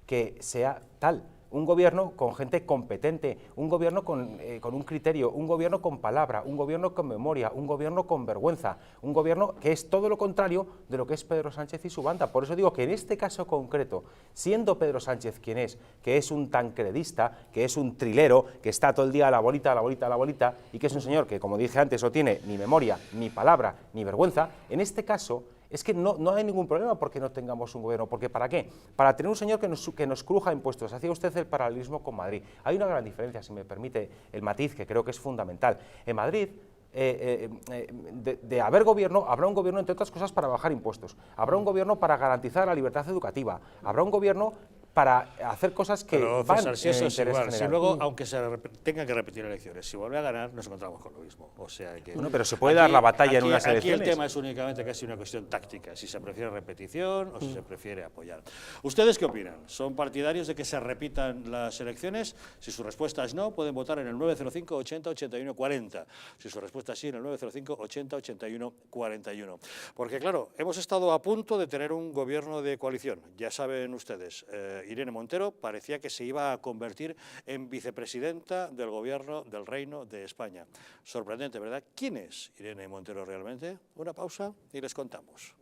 que sea tal, un gobierno con gente competente, un gobierno con un criterio, un gobierno con palabra, un gobierno con memoria, un gobierno con vergüenza, un gobierno que es todo lo contrario de lo que es Pedro Sánchez y su banda. Por eso digo que en este caso concreto, siendo Pedro Sánchez quien es, que es un tancredista, que es un trilero, que está todo el día a la bolita, a la bolita, a la bolita, y que es un señor que, como dije antes, no tiene ni memoria, ni palabra, ni vergüenza, en este caso es que no hay ningún problema porque no tengamos un gobierno. ¿Porque para qué? Para tener un señor que nos cruja impuestos. Hacía usted el paralelismo con Madrid. Hay una gran diferencia, si me permite el matiz, que creo que es fundamental. En Madrid, de haber gobierno, habrá un gobierno, entre otras cosas, para bajar impuestos. Habrá un gobierno para garantizar la libertad educativa. Habrá un gobierno para hacer cosas que pero, van César, si eso en es interés igual, general. si luego, aunque se tengan que repetir elecciones, si vuelve a ganar, nos encontramos con lo mismo. O sea que Bueno, pero se puede dar la batalla en unas Aquí elecciones. el tema es únicamente casi una cuestión táctica, si se prefiere repetición o si se prefiere apoyar. ¿Ustedes qué opinan? ¿Son partidarios de que se repitan las elecciones? Si su respuesta es no, pueden votar en el 905 80 81 40. Si su respuesta es sí, en el 905 80 81 41. Porque claro, hemos estado a punto de tener un gobierno de coalición. Ya saben ustedes, Irene Montero parecía que se iba a convertir en vicepresidenta del gobierno del Reino de España. Sorprendente, ¿verdad? ¿Quién es Irene Montero realmente? Una pausa y les contamos.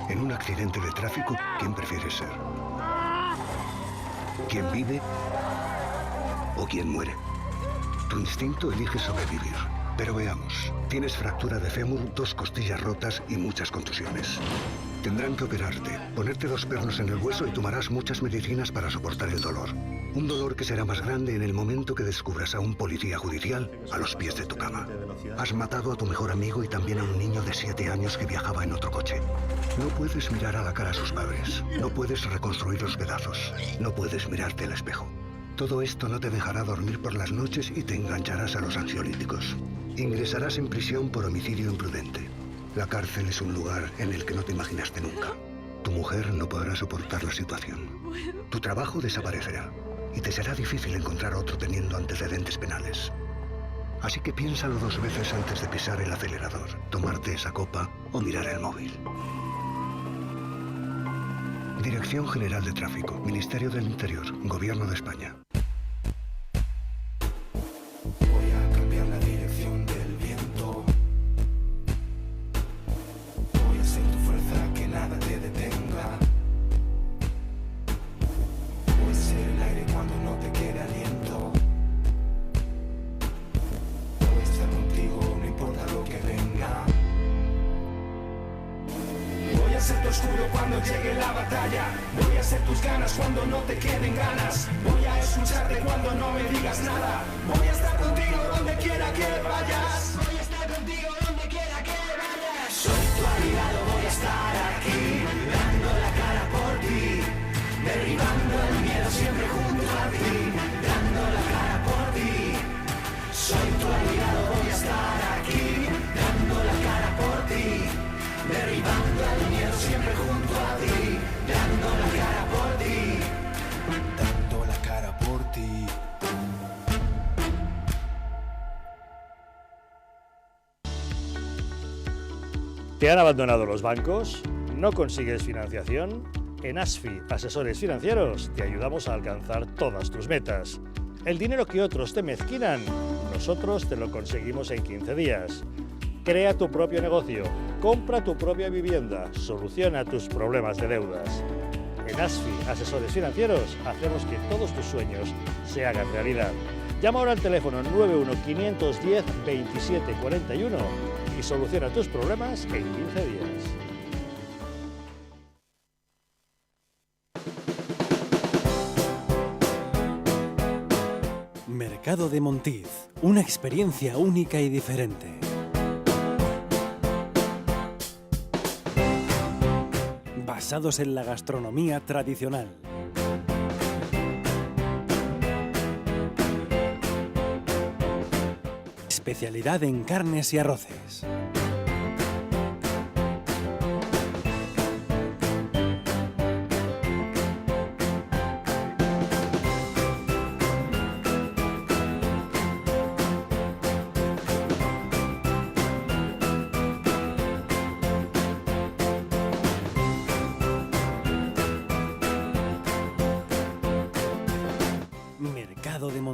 En un accidente de tráfico, ¿quién prefieres ser? ¿Quién vive o quién muere? Tu instinto elige sobrevivir. Pero veamos, tienes fractura de fémur, 2 costillas rotas y muchas contusiones. Tendrán que operarte, ponerte 2 pernos en el hueso y tomarás muchas medicinas para soportar el dolor. Un dolor que será más grande en el momento que descubras a un policía judicial a los pies de tu cama. Has matado a tu mejor amigo y también a un niño de 7 años que viajaba en otro coche. No puedes mirar a la cara a sus padres. No puedes reconstruir los pedazos. No puedes mirarte al espejo. Todo esto no te dejará dormir por las noches y te engancharás a los ansiolíticos. Ingresarás en prisión por homicidio imprudente. La cárcel es un lugar en el que no te imaginaste nunca. Tu mujer no podrá soportar la situación. Tu trabajo desaparecerá y te será difícil encontrar otro teniendo antecedentes penales. Así que piénsalo 2 veces antes de pisar el acelerador, tomarte esa copa o mirar el móvil. Dirección General de Tráfico, Ministerio del Interior, Gobierno de España. Voy a cambiar la dirección del viento. Voy a ser tu fuerza, que nada te detenga. Voy a ser el aire cuando no te quede aliento. Voy a estar contigo, no importa lo que venga. Voy a ser tu escudo cuando llegue la batalla. Voy a ser tus ganas cuando no te queden ganas. Voy a escucharte cuando no me digas nada. Voy a estar contigo donde quiera que vayas. Voy a estar contigo donde quiera que vayas. Soy tu aliado, voy a estar aquí, dando la cara por ti, derribando el miedo siempre junto a ti, dando la cara por ti. Soy tu aliado, voy a estar aquí, dando la cara por ti, derribando el miedo siempre junto a ti, dando la cara por ti, dando la cara por ti. ¿Te han abandonado los bancos? ¿No consigues financiación? En ASFI, Asesores Financieros, te ayudamos a alcanzar todas tus metas. El dinero que otros te mezquinan, nosotros te lo conseguimos en 15 días. Crea tu propio negocio, compra tu propia vivienda, soluciona tus problemas de deudas. En ASFI, Asesores Financieros, hacemos que todos tus sueños se hagan realidad. Llama ahora al teléfono 91 510 27 41 y soluciona tus problemas en 15 días. Mercado de Montiz, una experiencia única y diferente. Basados en la gastronomía tradicional. Especialidad en carnes y arroces.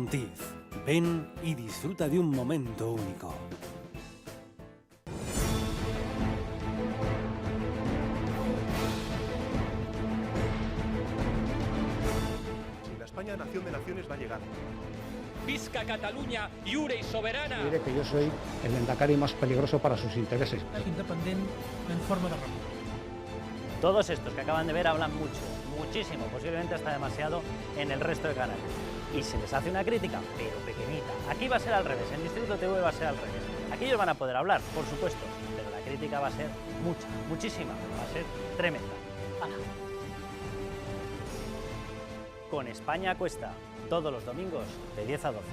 Matiz. Ven y disfruta de un momento único. Si la España nación de naciones va a llegar. Visca Catalunya, lliure y soberana. Diré que yo soy el endacari más peligroso para sus intereses. Independent en forma de república. Todos estos que acaban de ver hablan mucho, muchísimo, posiblemente hasta demasiado en el resto de canales. Y se les hace una crítica, pero pequeñita. Aquí va a ser al revés, en Distrito TV va a ser al revés. Aquí ellos van a poder hablar, por supuesto, pero la crítica va a ser mucha, muchísima, va a ser tremenda. ¡Hala! Con España a Cuesta, todos los domingos de 10 a 12.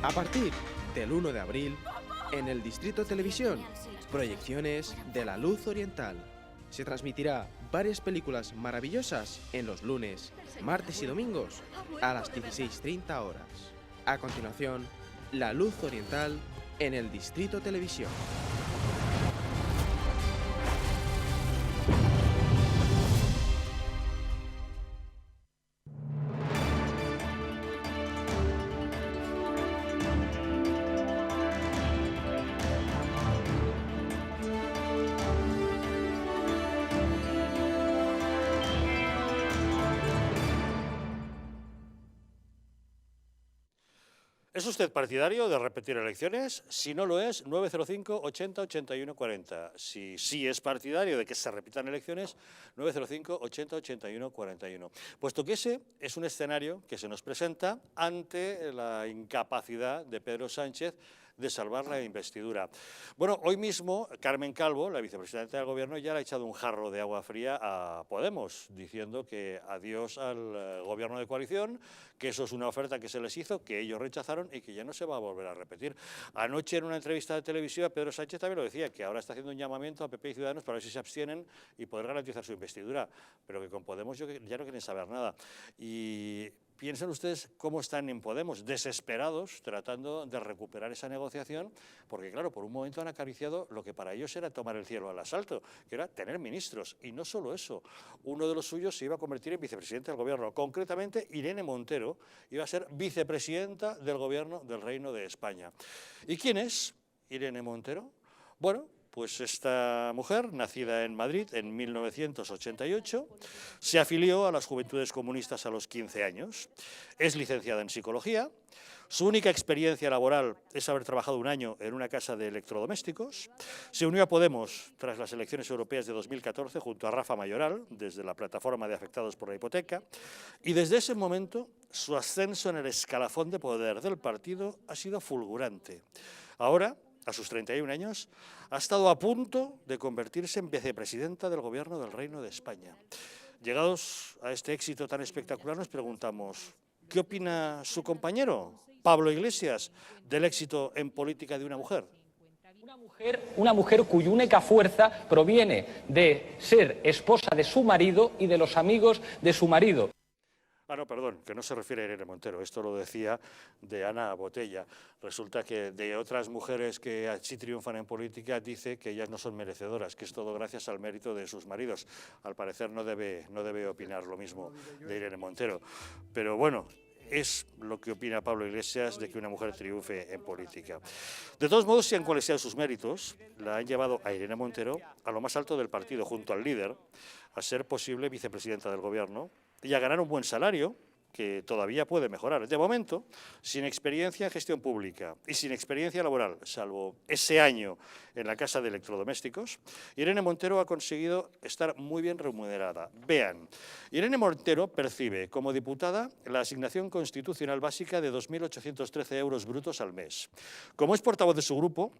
A partir del 1 de abril, en el Distrito Televisión, proyecciones de La Luz Oriental. Se transmitirá varias películas maravillosas en los lunes, martes y domingos a las 16:30 horas. A continuación, La Luz Oriental en el Distrito Televisión. ¿Es usted partidario de repetir elecciones? Si no lo es, 905 80 81 40. Si sí es partidario de que se repitan elecciones, 905 80 81 41. Puesto que ese es un escenario que se nos presenta ante la incapacidad de Pedro Sánchez de salvar la investidura. Bueno, hoy mismo Carmen Calvo, la vicepresidenta del Gobierno, ya le ha echado un jarro de agua fría a Podemos, diciendo que adiós al Gobierno de coalición, que eso es una oferta que se les hizo, que ellos rechazaron y que ya no se va a volver a repetir. Anoche en una entrevista de televisiva Pedro Sánchez también lo decía, que ahora está haciendo un llamamiento a PP y Ciudadanos para ver si se abstienen y poder garantizar su investidura, pero que con Podemos ya no quieren saber nada. Y piensen ustedes cómo están en Podemos, desesperados, tratando de recuperar esa negociación, porque claro, por un momento han acariciado lo que para ellos era tomar el cielo al asalto, que era tener ministros. Y no solo eso, uno de los suyos se iba a convertir en vicepresidente del Gobierno. Concretamente, Irene Montero iba a ser vicepresidenta del Gobierno del Reino de España. ¿Y quién es Irene Montero? Bueno, pues esta mujer, nacida en Madrid en 1988, se afilió a las Juventudes Comunistas a los 15 años. Es licenciada en Psicología. Su única experiencia laboral es haber trabajado un año en una casa de electrodomésticos. Se unió a Podemos tras las elecciones europeas de 2014 junto a Rafa Mayoral, desde la plataforma de afectados por la hipoteca. Y desde ese momento, su ascenso en el escalafón de poder del partido ha sido fulgurante. Ahora, a sus 31 años, ha estado a punto de convertirse en vicepresidenta del Gobierno del Reino de España. Llegados a este éxito tan espectacular, nos preguntamos, ¿qué opina su compañero, Pablo Iglesias, del éxito en política de una mujer? Una mujer cuya única fuerza proviene de ser esposa de su marido y de los amigos de su marido. Ah, no, perdón, que no se refiere a Irene Montero, esto lo decía de Ana Botella. Resulta que de otras mujeres que así triunfan en política dice que ellas no son merecedoras, que es todo gracias al mérito de sus maridos. Al parecer no debe opinar lo mismo de Irene Montero. Pero bueno, es lo que opina Pablo Iglesias de que una mujer triunfe en política. De todos modos, sean cuales sean sus méritos, la han llevado a Irene Montero a lo más alto del partido, junto al líder, a ser posible vicepresidenta del Gobierno y a ganar un buen salario, que todavía puede mejorar. De momento, sin experiencia en gestión pública y sin experiencia laboral, salvo ese año en la casa de electrodomésticos, Irene Montero ha conseguido estar muy bien remunerada. Vean, Irene Montero percibe como diputada la asignación constitucional básica de 2.813 euros brutos al mes. Como es portavoz de su grupo,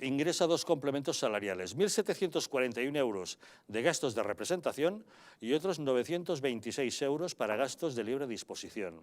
ingresa 2 complementos salariales, 1.741 euros de gastos de representación y otros 926 euros para gastos de libre disposición.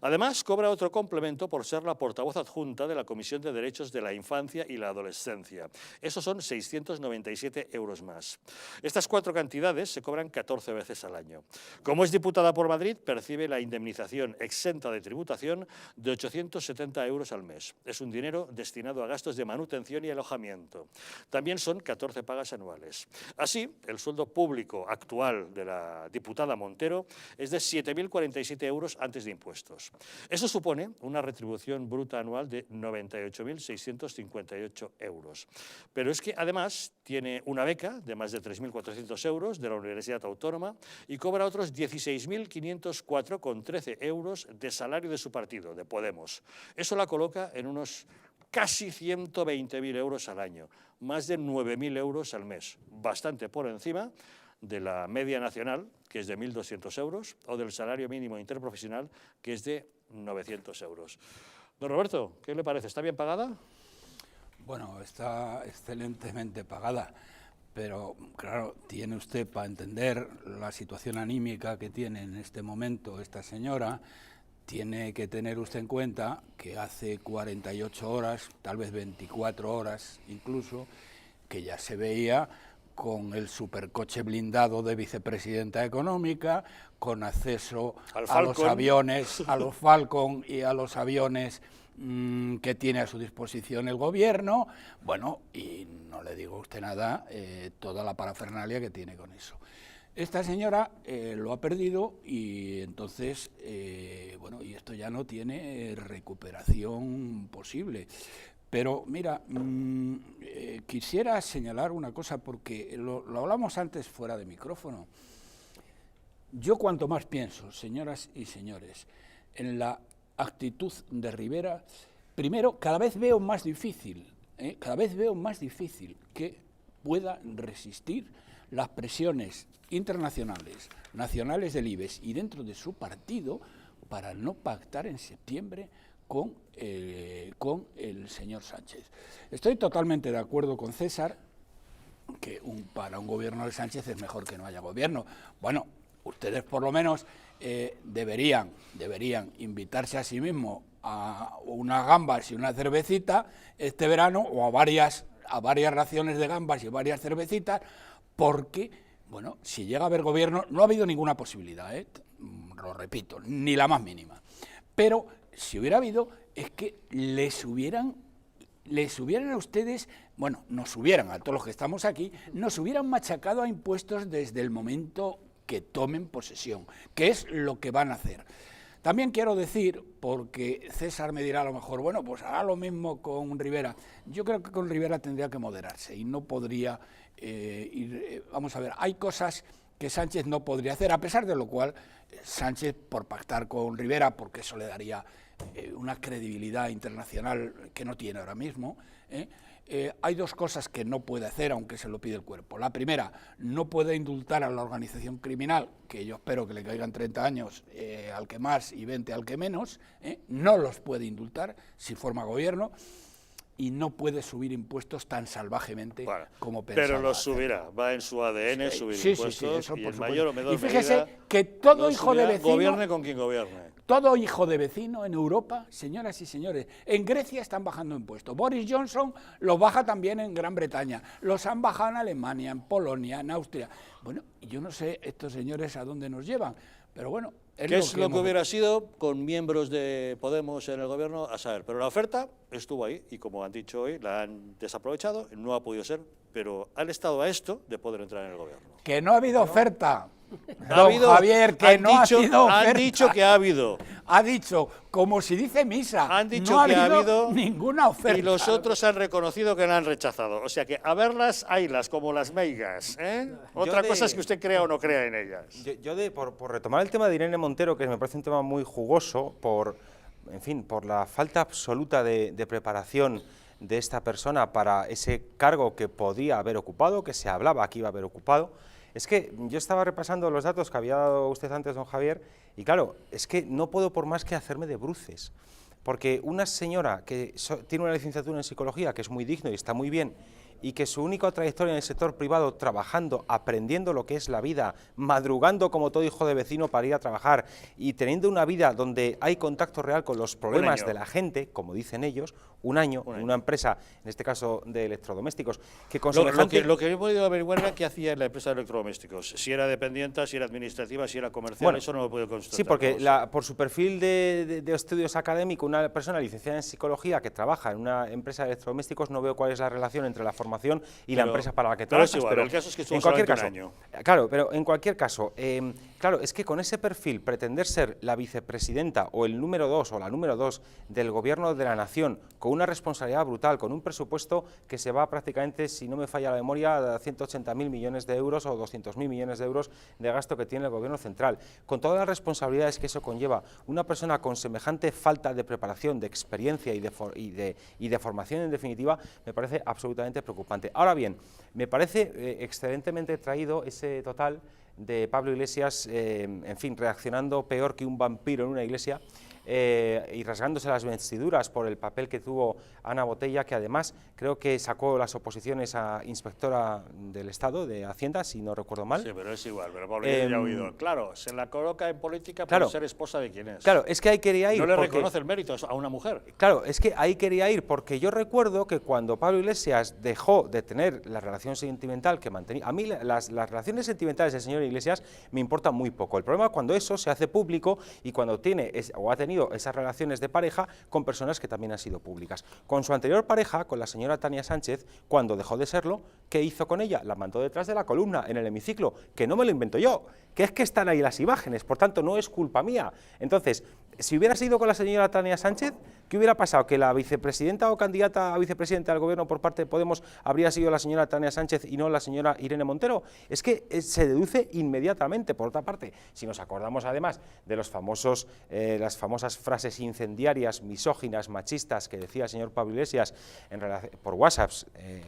Además, cobra otro complemento por ser la portavoz adjunta de la Comisión de Derechos de la Infancia y la Adolescencia. Esos son 697 euros más. Estas 4 cantidades se cobran 14 veces al año. Como es diputada por Madrid, percibe la indemnización exenta de tributación de 870 euros al mes. Es un dinero destinado a gastos de manutención y alojamiento. También son 14 pagas anuales. Así, el sueldo público actual de la diputada Montero es de 7.047 euros antes de impuestos. Eso supone una retribución bruta anual de 98.658 euros. Pero es que además tiene una beca de más de 3.400 euros de la Universidad Autónoma y cobra otros 16.504,13 euros de salario de su partido, de Podemos. Eso la coloca en unos casi 120.000 euros al año, más de 9.000 euros al mes, bastante por encima de la media nacional, que es de 1.200 euros, o del salario mínimo interprofesional, que es de 900 euros. Don Roberto, ¿qué le parece? ¿Está bien pagada? Bueno, está excelentemente pagada, pero claro, tiene usted, para entender la situación anímica que tiene en este momento esta señora, tiene que tener usted en cuenta que hace 48 horas, tal vez 24 horas incluso, que ya se veía con el supercoche blindado de vicepresidenta económica, con acceso a los aviones, a los Falcon y a los aviones que tiene a su disposición el gobierno, bueno, y no le digo a usted nada, toda la parafernalia que tiene con eso. Esta señora lo ha perdido y entonces, bueno, y esto ya no tiene recuperación posible. Pero mira, quisiera señalar una cosa porque lo hablamos antes fuera de micrófono. Yo cuanto más pienso, señoras y señores, en la actitud de Rivera, primero cada vez veo más difícil que pueda resistir las presiones internacionales, nacionales del IBEX y dentro de su partido para no pactar en septiembre con el señor Sánchez. Estoy totalmente de acuerdo con César que para un gobierno de Sánchez es mejor que no haya gobierno. Bueno, ustedes por lo menos deberían invitarse a sí mismos a unas gambas y una cervecita este verano, o a varias raciones de gambas y varias cervecitas, porque, bueno, si llega a haber gobierno, no ha habido ninguna posibilidad, lo repito, ni la más mínima. Pero si hubiera habido, es que les hubieran a ustedes, bueno, nos hubieran, a todos los que estamos aquí, nos hubieran machacado a impuestos desde el momento que tomen posesión, que es lo que van a hacer. También quiero decir, porque César me dirá a lo mejor, bueno, pues hará lo mismo con Rivera. Yo creo que con Rivera tendría que moderarse y no podría vamos a ver, hay cosas que Sánchez no podría hacer, a pesar de lo cual Sánchez, por pactar con Rivera, porque eso le daría una credibilidad internacional que no tiene ahora mismo, hay 2 cosas que no puede hacer, aunque se lo pide el cuerpo. La primera, no puede indultar a la organización criminal, que yo espero que le caigan 30 años al que más y 20 al que menos, no los puede indultar si forma gobierno, y no puede subir impuestos tan salvajemente como pensaba. Pero los subirá, va en su ADN subir impuestos, eso, y en mayor o menor medida. Y fíjese que todo hijo de vecino, gobierne con quien gobierne. Todo hijo de vecino en Europa, señoras y señores, en Grecia están bajando impuestos. Boris Johnson los baja también en Gran Bretaña, los han bajado en Alemania, en Polonia, en Austria. Bueno, yo no sé estos señores a dónde nos llevan, pero bueno. ¿Qué es lo que hubiera sido con miembros de Podemos en el gobierno? A saber, pero la oferta estuvo ahí y, como han dicho hoy, la han desaprovechado, no ha podido ser, pero han estado a esto de poder entrar en el gobierno. Que no ha habido oferta. Javier, que no ha sido oferta. Han dicho que ha habido. Ha dicho, como si dice misa, han dicho no que ha habido ninguna oferta. Y los otros han reconocido que la han rechazado. O sea que a verlas, haylas, como las meigas. Otra cosa es que usted crea o no crea en ellas. Por retomar el tema de Irene Montero, que me parece un tema muy jugoso, por la falta absoluta de preparación de esta persona para ese cargo que podía haber ocupado, que se hablaba que iba a haber ocupado. Es que yo estaba repasando los datos que había dado usted antes, don Javier, y claro, es que no puedo por más que hacerme de bruces, porque una señora que tiene una licenciatura en psicología, que es muy digno y está muy bien, y que su única trayectoria en el sector privado, trabajando, aprendiendo lo que es la vida, madrugando como todo hijo de vecino para ir a trabajar y teniendo una vida donde hay contacto real con los problemas de la gente, como dicen ellos, un año en una empresa, en este caso de electrodomésticos, que con semejante... Lo que he podido averiguar era qué hacía en la empresa de electrodomésticos, si era dependiente, si era administrativa, si era comercial, Bueno, eso no lo he podido constatar. Sí, porque por su perfil de estudios académicos, una persona licenciada en psicología que trabaja en una empresa de electrodomésticos, no veo cuál es la relación entre la formación y la empresa para la que trabajas. Pero es igual, el caso es que estuvo en cualquier caso, un año. Claro, pero en cualquier caso, claro, es que con ese perfil pretender ser la vicepresidenta o el número 2 o la número 2 del gobierno de la nación, con una responsabilidad brutal, con un presupuesto que se va prácticamente, si no me falla la memoria, a 180.000 millones de euros o 200.000 millones de euros de gasto que tiene el gobierno central, con todas las responsabilidades que eso conlleva, una persona con semejante falta de preparación, de experiencia y de formación en definitiva, me parece absolutamente preocupante. Ahora bien, me parece excelentemente traído ese total de Pablo Iglesias, en fin, reaccionando peor que un vampiro en una iglesia, y rasgándose las vestiduras por el papel que tuvo Ana Botella, que además creo que sacó las oposiciones a inspectora del Estado, de Hacienda, si no recuerdo mal. Sí, pero es igual, pero Pablo ya ha oído. Claro, se la coloca en política por ser esposa de quien es. Claro, es que ahí quería ir. No le reconoce el mérito a una mujer. Claro, es que ahí quería ir, porque yo recuerdo que cuando Pablo Iglesias dejó de tener la relación sentimental que mantenía, a mí las relaciones sentimentales del señor Iglesias me importan muy poco. El problema es cuando eso se hace público y cuando tiene o ha tenido esas relaciones de pareja con personas que también han sido públicas. Con su anterior pareja, con la señora Tania Sánchez, cuando dejó de serlo, ¿qué hizo con ella? La mandó detrás de la columna, en el hemiciclo, que no me lo invento yo, que es que están ahí las imágenes, por tanto no es culpa mía. Entonces, si hubiera sido con la señora Tania Sánchez, ¿qué hubiera pasado? ¿Que la vicepresidenta o candidata a vicepresidenta del gobierno por parte de Podemos habría sido la señora Tania Sánchez y no la señora Irene Montero? Es que se deduce inmediatamente. Por otra parte, si nos acordamos además de las famosas frases incendiarias, misóginas, machistas que decía el señor Pablo Iglesias por WhatsApp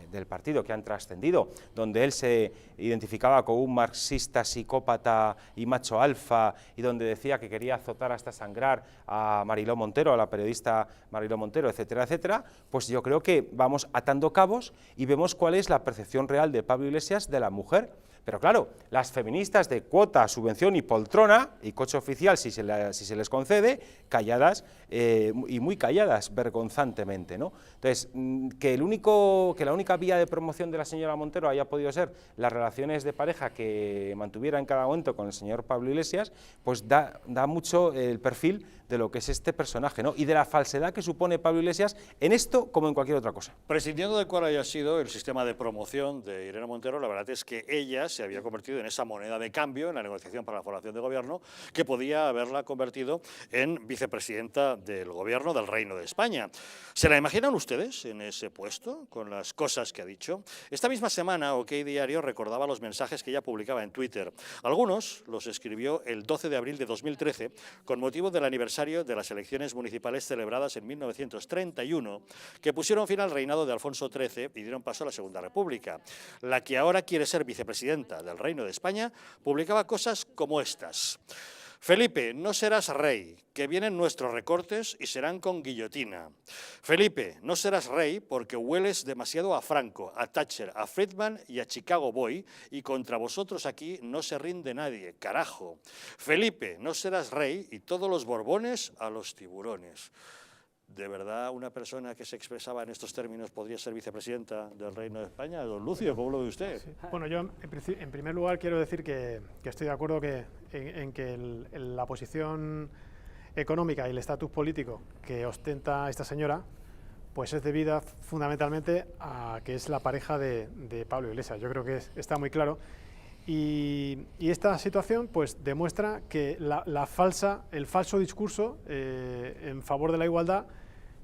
del partido que han trascendido, donde él se identificaba como un marxista, psicópata y macho alfa, y donde decía que quería azotar hasta sangrar a Mariló Montero, a la periodista Mariló Montero, etcétera, etcétera, pues yo creo que vamos atando cabos y vemos cuál es la percepción real de Pablo Iglesias de la mujer. Pero claro, las feministas de cuota, subvención y poltrona, y coche oficial si se les concede, calladas y muy calladas, vergonzantemente, ¿no? Entonces, que la única vía de promoción de la señora Montero haya podido ser las relaciones de pareja que mantuviera en cada momento con el señor Pablo Iglesias, pues da mucho el perfil de lo que es este personaje, ¿no? Y de la falsedad que supone Pablo Iglesias en esto como en cualquier otra cosa. Prescindiendo de cuál haya sido el sistema de promoción de Irene Montero, la verdad es que ella se había convertido en esa moneda de cambio en la negociación para la formación de gobierno que podía haberla convertido en vicepresidenta del gobierno del Reino de España. ¿Se la imaginan ustedes en ese puesto, con las cosas que ha dicho? Esta misma semana, OK Diario recordaba los mensajes que ella publicaba en Twitter. Algunos los escribió el 12 de abril de 2013, con motivo del aniversario de las elecciones municipales celebradas en 1931, que pusieron fin al reinado de Alfonso XIII y dieron paso a la Segunda República. La que ahora quiere ser vicepresidenta del Reino de España publicaba cosas como estas. Felipe, no serás rey, que vienen nuestros recortes y serán con guillotina. Felipe, no serás rey porque hueles demasiado a Franco, a Thatcher, a Friedman y a Chicago Boy, y contra vosotros aquí no se rinde nadie, carajo. Felipe, no serás rey y todos los borbones a los tiburones. ¿De verdad una persona que se expresaba en estos términos podría ser vicepresidenta del Reino de España? Don Lucio, ¿cómo lo ve usted? Sí. Bueno, yo en primer lugar quiero decir que estoy de acuerdo en que la posición económica y el estatus político que ostenta esta señora pues es debida fundamentalmente a que es la pareja de Pablo Iglesias. Yo creo que está muy claro. Y esta situación pues demuestra que el falso discurso en favor de la igualdad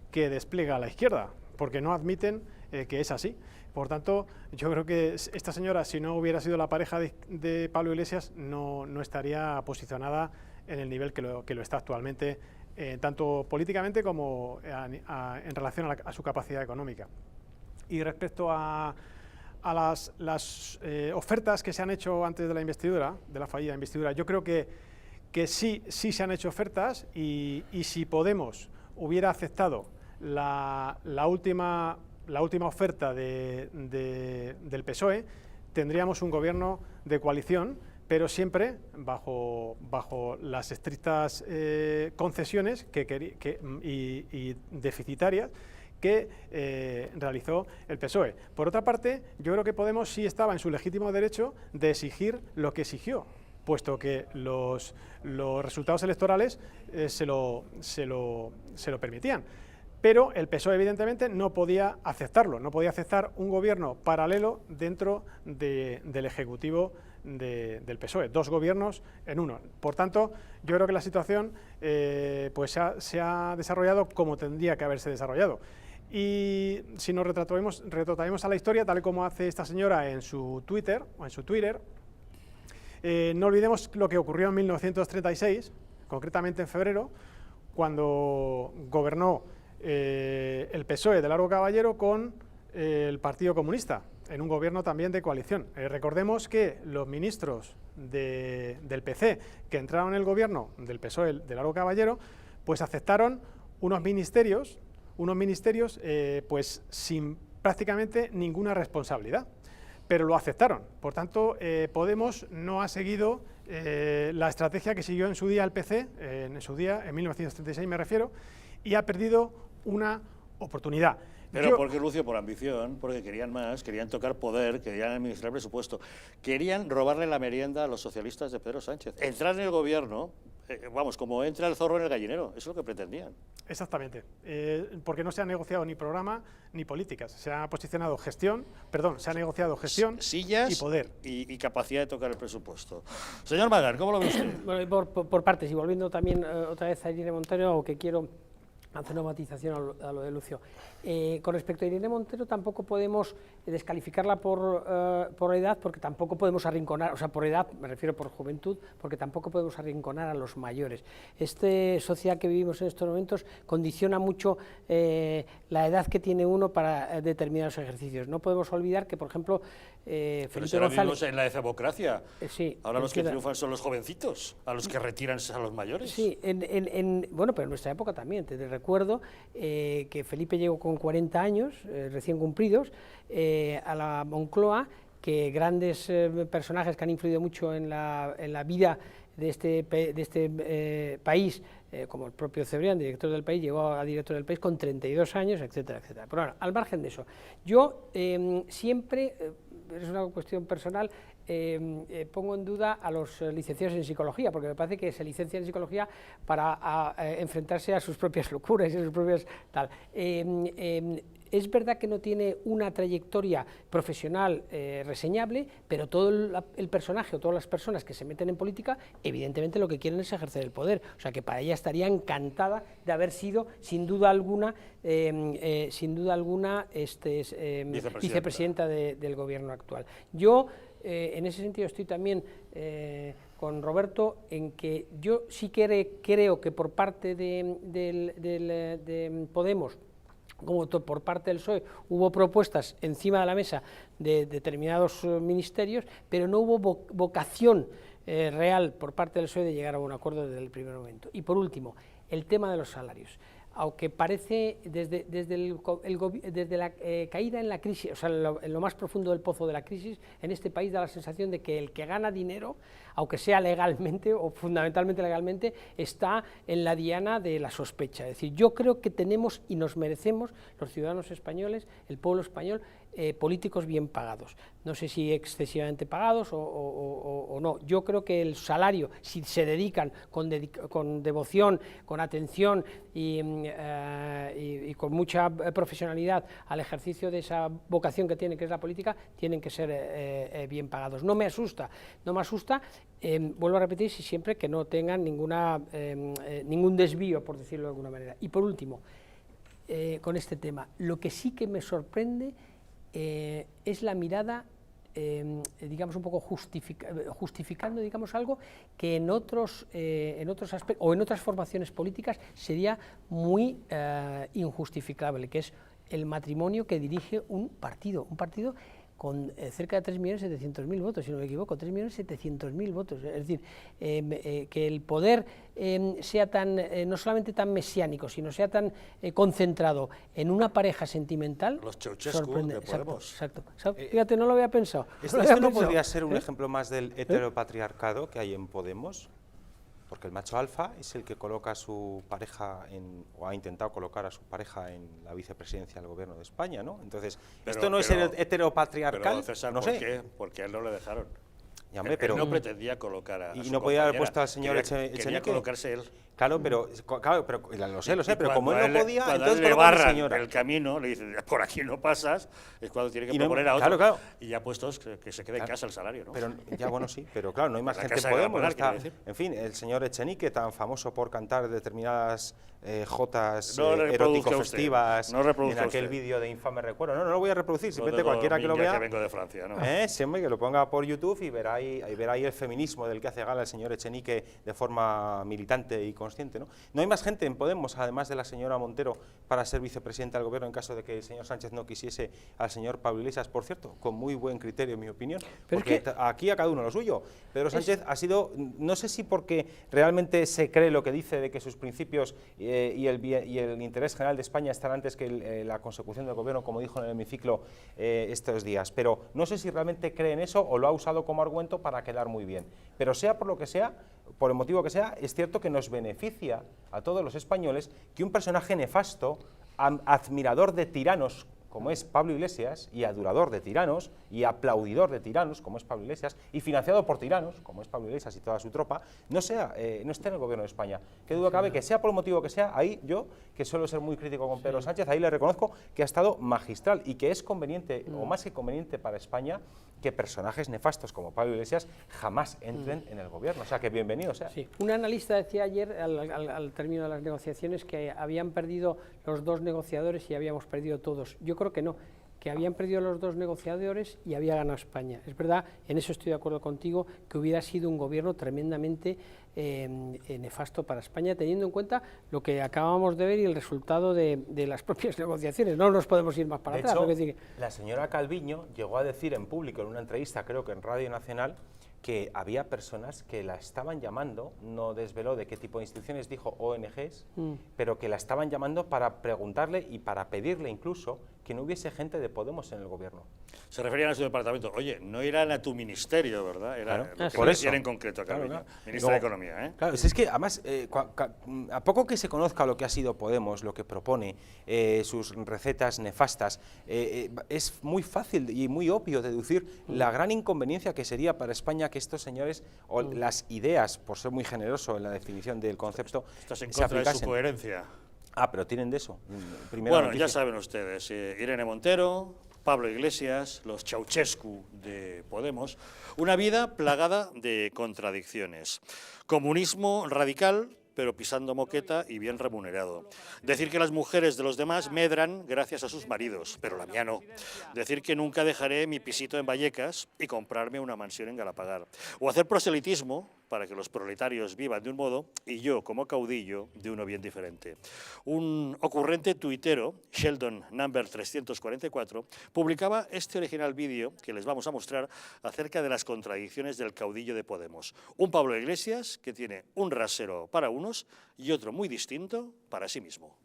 que despliega la izquierda, porque no admiten que es así. Por tanto, yo creo que esta señora, si no hubiera sido la pareja de Pablo Iglesias, no estaría posicionada en el nivel que lo está actualmente, tanto políticamente como en relación a su capacidad económica. Y respecto a las ofertas que se han hecho antes de la investidura, de la fallida investidura, yo creo que sí se han hecho ofertas y si Podemos hubiera aceptado la última oferta del PSOE, tendríamos un gobierno de coalición, pero siempre bajo las estrictas concesiones y deficitarias que realizó el PSOE. Por otra parte, yo creo que Podemos sí estaba en su legítimo derecho de exigir lo que exigió, puesto que los resultados electorales se lo permitían. Pero el PSOE, evidentemente, no podía aceptarlo, no podía aceptar un gobierno paralelo dentro del Ejecutivo del PSOE, dos gobiernos en uno. Por tanto, yo creo que la situación pues se ha desarrollado como tendría que haberse desarrollado. Y si nos retrotraemos a la historia, tal y como hace esta señora en su Twitter, no olvidemos lo que ocurrió en 1936, concretamente en febrero, cuando gobernó el PSOE de Largo Caballero con el Partido Comunista, en un gobierno también de coalición. Recordemos que los ministros del PC que entraron en el gobierno del PSOE de Largo Caballero, pues aceptaron unos ministerios pues sin prácticamente ninguna responsabilidad, pero lo aceptaron. Por tanto, Podemos no ha seguido la estrategia que siguió en su día el PC, en 1936 me refiero, y ha perdido una oportunidad. Pero porque, Lucio, por ambición, porque querían más, querían tocar poder, querían administrar el presupuesto, querían robarle la merienda a los socialistas de Pedro Sánchez. Entrar en el gobierno, vamos, como entra el zorro en el gallinero, eso es lo que pretendían. Exactamente, porque no se ha negociado ni programa ni políticas, se ha posicionado se ha negociado gestión sillas y poder. Y capacidad de tocar el presupuesto. Señor Magán, ¿cómo lo ve usted? Bueno, por partes, y volviendo también otra vez a Irene Montero, aunque quiero hacer una matización a lo de Lucio. Con respecto a Irene Montero, tampoco podemos descalificarla por edad, porque tampoco podemos arrinconar, o sea, por edad, me refiero por juventud, porque tampoco podemos arrinconar a los mayores. Esta sociedad que vivimos en estos momentos condiciona mucho la edad que tiene uno para determinados ejercicios. No podemos olvidar que, por ejemplo, Pero si ahora vivimos en la democracia. Sí, ahora los que triunfan son los jovencitos, a los que retiran a los mayores. Sí, bueno, pero en nuestra época también. Te recuerdo que Felipe llegó con 40 años, recién cumplidos, a la Moncloa, que grandes personajes que han influido mucho en la vida de este país, como el propio Cebrián, director del País, llegó a director del País con 32 años, etcétera, etcétera. Pero bueno, al margen de eso, yo siempre, es una cuestión personal, pongo en duda a los licenciados en psicología, porque me parece que se licencian en psicología para enfrentarse a sus propias locuras y a sus propias tal. Es verdad que no tiene una trayectoria profesional reseñable, pero todo el personaje o todas las personas que se meten en política, evidentemente lo que quieren es ejercer el poder. O sea que para ella estaría encantada de haber sido, sin duda alguna, vicepresidenta del gobierno actual. Yo, en ese sentido, estoy también con Roberto en que yo sí creo que por parte de Podemos, como por parte del PSOE, hubo propuestas encima de la mesa de determinados ministerios, pero no hubo vocación real por parte del PSOE de llegar a un acuerdo desde el primer momento. Y por último, el tema de los salarios. Aunque parece, desde la caída en la crisis, o sea, en lo más profundo del pozo de la crisis, en este país da la sensación de que el que gana dinero, aunque sea legalmente o fundamentalmente legalmente, está en la diana de la sospecha. Es decir, yo creo que tenemos y nos merecemos, los ciudadanos españoles, el pueblo español, políticos bien pagados. No sé si excesivamente pagados o no. Yo creo que el salario, si se dedican con devoción, con atención y con mucha profesionalidad al ejercicio de esa vocación que tienen, que es la política, tienen que ser bien pagados. No me asusta, vuelvo a repetir, siempre que no tengan ningún desvío, por decirlo de alguna manera. Y por último, con este tema, lo que sí que me sorprende es la mirada, digamos, un poco justificando, digamos, algo que en otros aspectos o en otras formaciones políticas sería muy injustificable, que es el matrimonio que dirige un partido con cerca de 3.700.000 votos, si no me equivoco, 3.700.000 votos. Es decir, que el poder sea tan, no solamente tan mesiánico, sino sea tan concentrado en una pareja sentimental. Los Ceausescu de Podemos. Exacto. Fíjate, no lo había pensado. ¿Esto no podría ser un ejemplo más del heteropatriarcado que hay en Podemos? Porque el macho alfa es el que coloca a su pareja o ha intentado colocar a su pareja en la vicepresidencia del gobierno de España, ¿no? Entonces, ¿esto no es heteropatriarcal? Pero, César, no sé. ¿por qué? Porque a él no le dejaron. Ya, hombre, Él no pretendía colocar a y su no podía haber compañera. puesto al señor Echenique. Quería colocarse él. Claro, pero lo sé, pero como él no podía, cuando entonces él le colocó a mi barran señora. el camino, le dicen, por aquí no pasas, es cuando tiene que Y no- proponer a otro. claro. Y ya puestos que se quede en casa el salario, ¿no? Pero ya, bueno, sí, pero claro, no hay más La gente en casa de Podemos. Gran No está, Moral, quiero decir. en fin, el señor Echenique, tan famoso por cantar determinadas jotas No reproduzca erótico-festivas usted, no reproduzca en aquel usted. vídeo de infame recuerdo. No lo voy a reproducir, simplemente tengo cualquiera que lo niña vea, que vengo de Francia, ¿no? siempre que lo ponga por YouTube y verá ahí el feminismo del que hace gala el señor Echenique de forma militante y consciente, ¿no? No hay más gente en Podemos, además de la señora Montero, para ser vicepresidenta del gobierno en caso de que el señor Sánchez no quisiese al señor Pablo Iglesias, por cierto, con muy buen criterio en mi opinión, porque aquí a cada uno lo suyo. Pedro Sánchez ha sido, no sé si porque realmente se cree lo que dice de que sus principios y el interés general de España están antes que la consecución del gobierno, como dijo en el hemiciclo estos días, pero no sé si realmente cree en eso o lo ha usado como argumento para quedar muy bien. Pero sea por lo que sea, por el motivo que sea, es cierto que nos beneficia a todos los españoles que un personaje nefasto, admirador de tiranos como es Pablo Iglesias, y adulador de tiranos, y aplaudidor de tiranos, como es Pablo Iglesias, y financiado por tiranos, como es Pablo Iglesias y toda su tropa, no esté en el gobierno de España. Qué duda cabe que sea por el motivo que sea, ahí yo, que suelo ser muy crítico con Pedro Sánchez, ahí le reconozco que ha estado magistral y que es conveniente, o más que conveniente para España, que personajes nefastos como Pablo Iglesias jamás entren en el gobierno. O sea, que bienvenido sea. Sí. Un analista decía ayer, al término de las negociaciones, que habían perdido los dos negociadores y habíamos perdido todos. Yo creo que no, que habían perdido los dos negociadores y había ganado España. Es verdad, en eso estoy de acuerdo contigo, que hubiera sido un gobierno tremendamente nefasto para España, teniendo en cuenta lo que acabamos de ver y el resultado de las propias negociaciones. No nos podemos ir más para atrás. De hecho, decir, la señora Calviño llegó a decir en público, en una entrevista, creo que en Radio Nacional, que había personas que la estaban llamando, no desveló de qué tipo de instituciones, dijo ONGs, pero que la estaban llamando para preguntarle y para pedirle incluso que no hubiese gente de Podemos en el gobierno. Se referían a su departamento. Oye, no irán a tu ministerio, ¿verdad? Era Claro, lo por que eso. decían en concreto, Calviño, ministra de Economía, ¿eh? Claro, es que además, a poco que se conozca lo que ha sido Podemos, lo que propone, sus recetas nefastas, es muy fácil y muy obvio deducir la gran inconveniencia que sería para España que estos señores, o las ideas, por ser muy generoso en la definición del concepto, Estás en se contra de su aplicasen. coherencia. Ah, pero tienen de eso. Bueno, ya saben ustedes, Irene Montero, Pablo Iglesias, los Ceausescu de Podemos, una vida plagada de contradicciones. Comunismo radical, pero pisando moqueta y bien remunerado. Decir que las mujeres de los demás medran gracias a sus maridos, pero la mía no. Decir que nunca dejaré mi pisito en Vallecas y comprarme una mansión en Galapagar. O hacer proselitismo para que los proletarios vivan de un modo y yo, como caudillo, de uno bien diferente. Un ocurrente tuitero, Sheldon Number 344, publicaba este original vídeo que les vamos a mostrar acerca de las contradicciones del caudillo de Podemos. Un Pablo Iglesias que tiene un rasero para unos y otro muy distinto para sí mismo.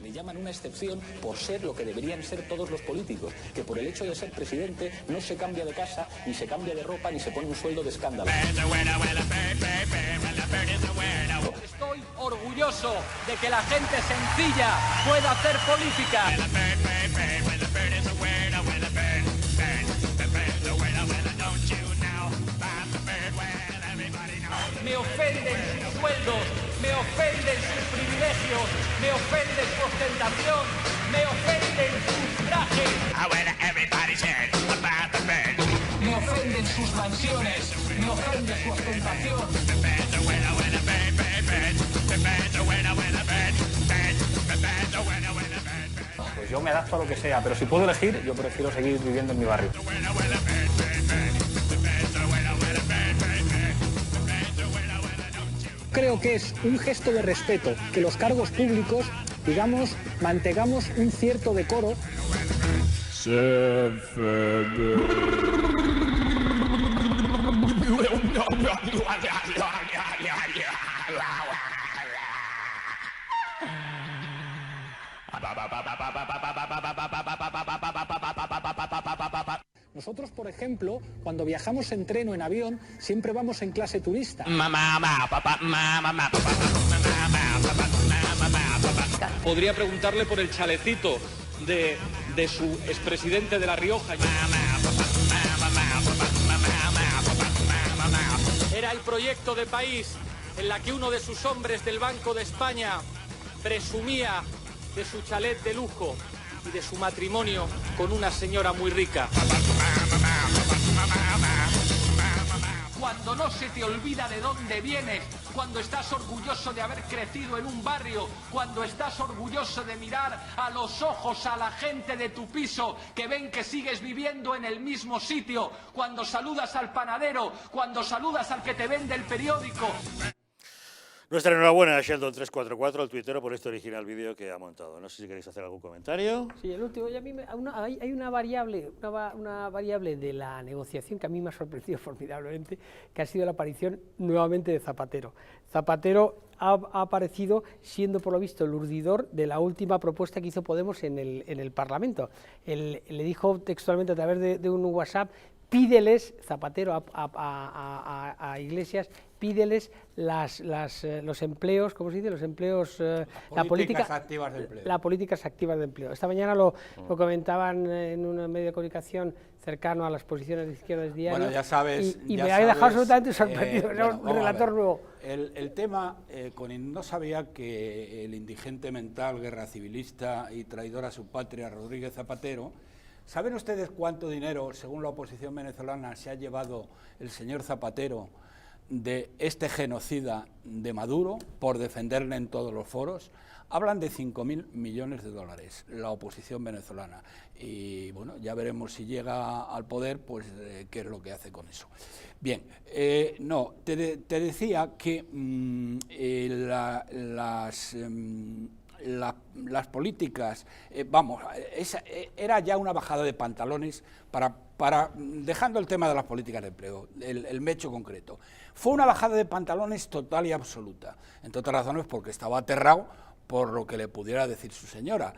Le llaman una excepción por ser lo que deberían ser todos los políticos, que por el hecho de ser presidente no se cambia de casa, ni se cambia de ropa, ni se pone un sueldo de escándalo. Estoy orgulloso de que la gente sencilla pueda hacer política. Me ofenden sus sueldos, me ofenden sus privilegios, me ofende su ostentación, me ofenden sus trajes. Me ofenden sus mansiones, me ofende su ostentación. Pues yo me adapto a lo que sea, pero si puedo elegir, yo prefiero seguir viviendo en mi barrio. Creo que es un gesto de respeto que los cargos públicos, digamos, mantengamos un cierto decoro. Nosotros, por ejemplo, cuando viajamos en tren o en avión, siempre vamos en clase turista. Podría preguntarle por el chalecito de su expresidente de La Rioja. Era el proyecto de país en la que uno de sus hombres del Banco de España presumía de su chalet de lujo y de su matrimonio con una señora muy rica. Cuando no se te olvida de dónde vienes, cuando estás orgulloso de haber crecido en un barrio, cuando estás orgulloso de mirar a los ojos a la gente de tu piso que ven que sigues viviendo en el mismo sitio, cuando saludas al panadero, cuando saludas al que te vende el periódico. Nuestra enhorabuena a Sheldon344, el tuitero, por este original vídeo que ha montado. No sé si queréis hacer algún comentario. Sí, el último. Hay una variable de la negociación que a mí me ha sorprendido formidablemente, que ha sido la aparición nuevamente de Zapatero. Zapatero ha aparecido siendo, por lo visto, el urdidor de la última propuesta que hizo Podemos en el Parlamento. Él le dijo textualmente a través de un WhatsApp: pídeles, Zapatero a Iglesias, pídeles los empleos, ¿cómo se dice? Los empleos, políticas activas de empleo. Las políticas activas de empleo. Esta mañana lo comentaban en un medio de comunicación cercano a las posiciones de Izquierdas Diario. Bueno, ya sabes. Y me ha dejado absolutamente sorprendido. Era un relator nuevo. El tema, no sabía que el indigente mental, guerra civilista y traidor a su patria, Rodríguez Zapatero. ¿Saben ustedes cuánto dinero, según la oposición venezolana, se ha llevado el señor Zapatero de este genocida de Maduro por defenderle en todos los foros? Hablan de 5.000 millones de dólares, la oposición venezolana. Y bueno, ya veremos si llega al poder, pues qué es lo que hace con eso. Bien, te decía que las políticas, era ya una bajada de pantalones para dejando el tema de las políticas de empleo, el hecho concreto. Fue una bajada de pantalones total y absoluta, entre otras razones porque estaba aterrado por lo que le pudiera decir su señora.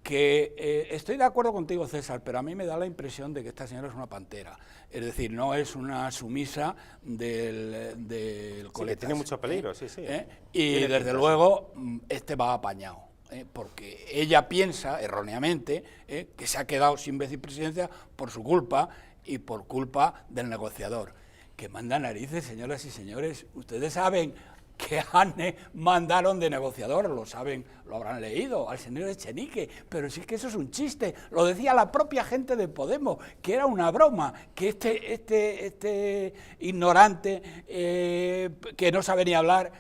Que estoy de acuerdo contigo, César, pero a mí me da la impresión de que esta señora es una pantera, es decir, no es una sumisa del coletas. Sí, tiene mucho peligro, sí. Y desde luego va apañado, porque ella piensa, erróneamente, que se ha quedado sin vicepresidencia por su culpa y por culpa del negociador. Que manda narices, señoras y señores, ustedes saben que mandaron de negociador, lo saben, lo habrán leído, al señor Echenique, pero sí que eso es un chiste, lo decía la propia gente de Podemos, que era una broma, que este ignorante que no sabe ni hablar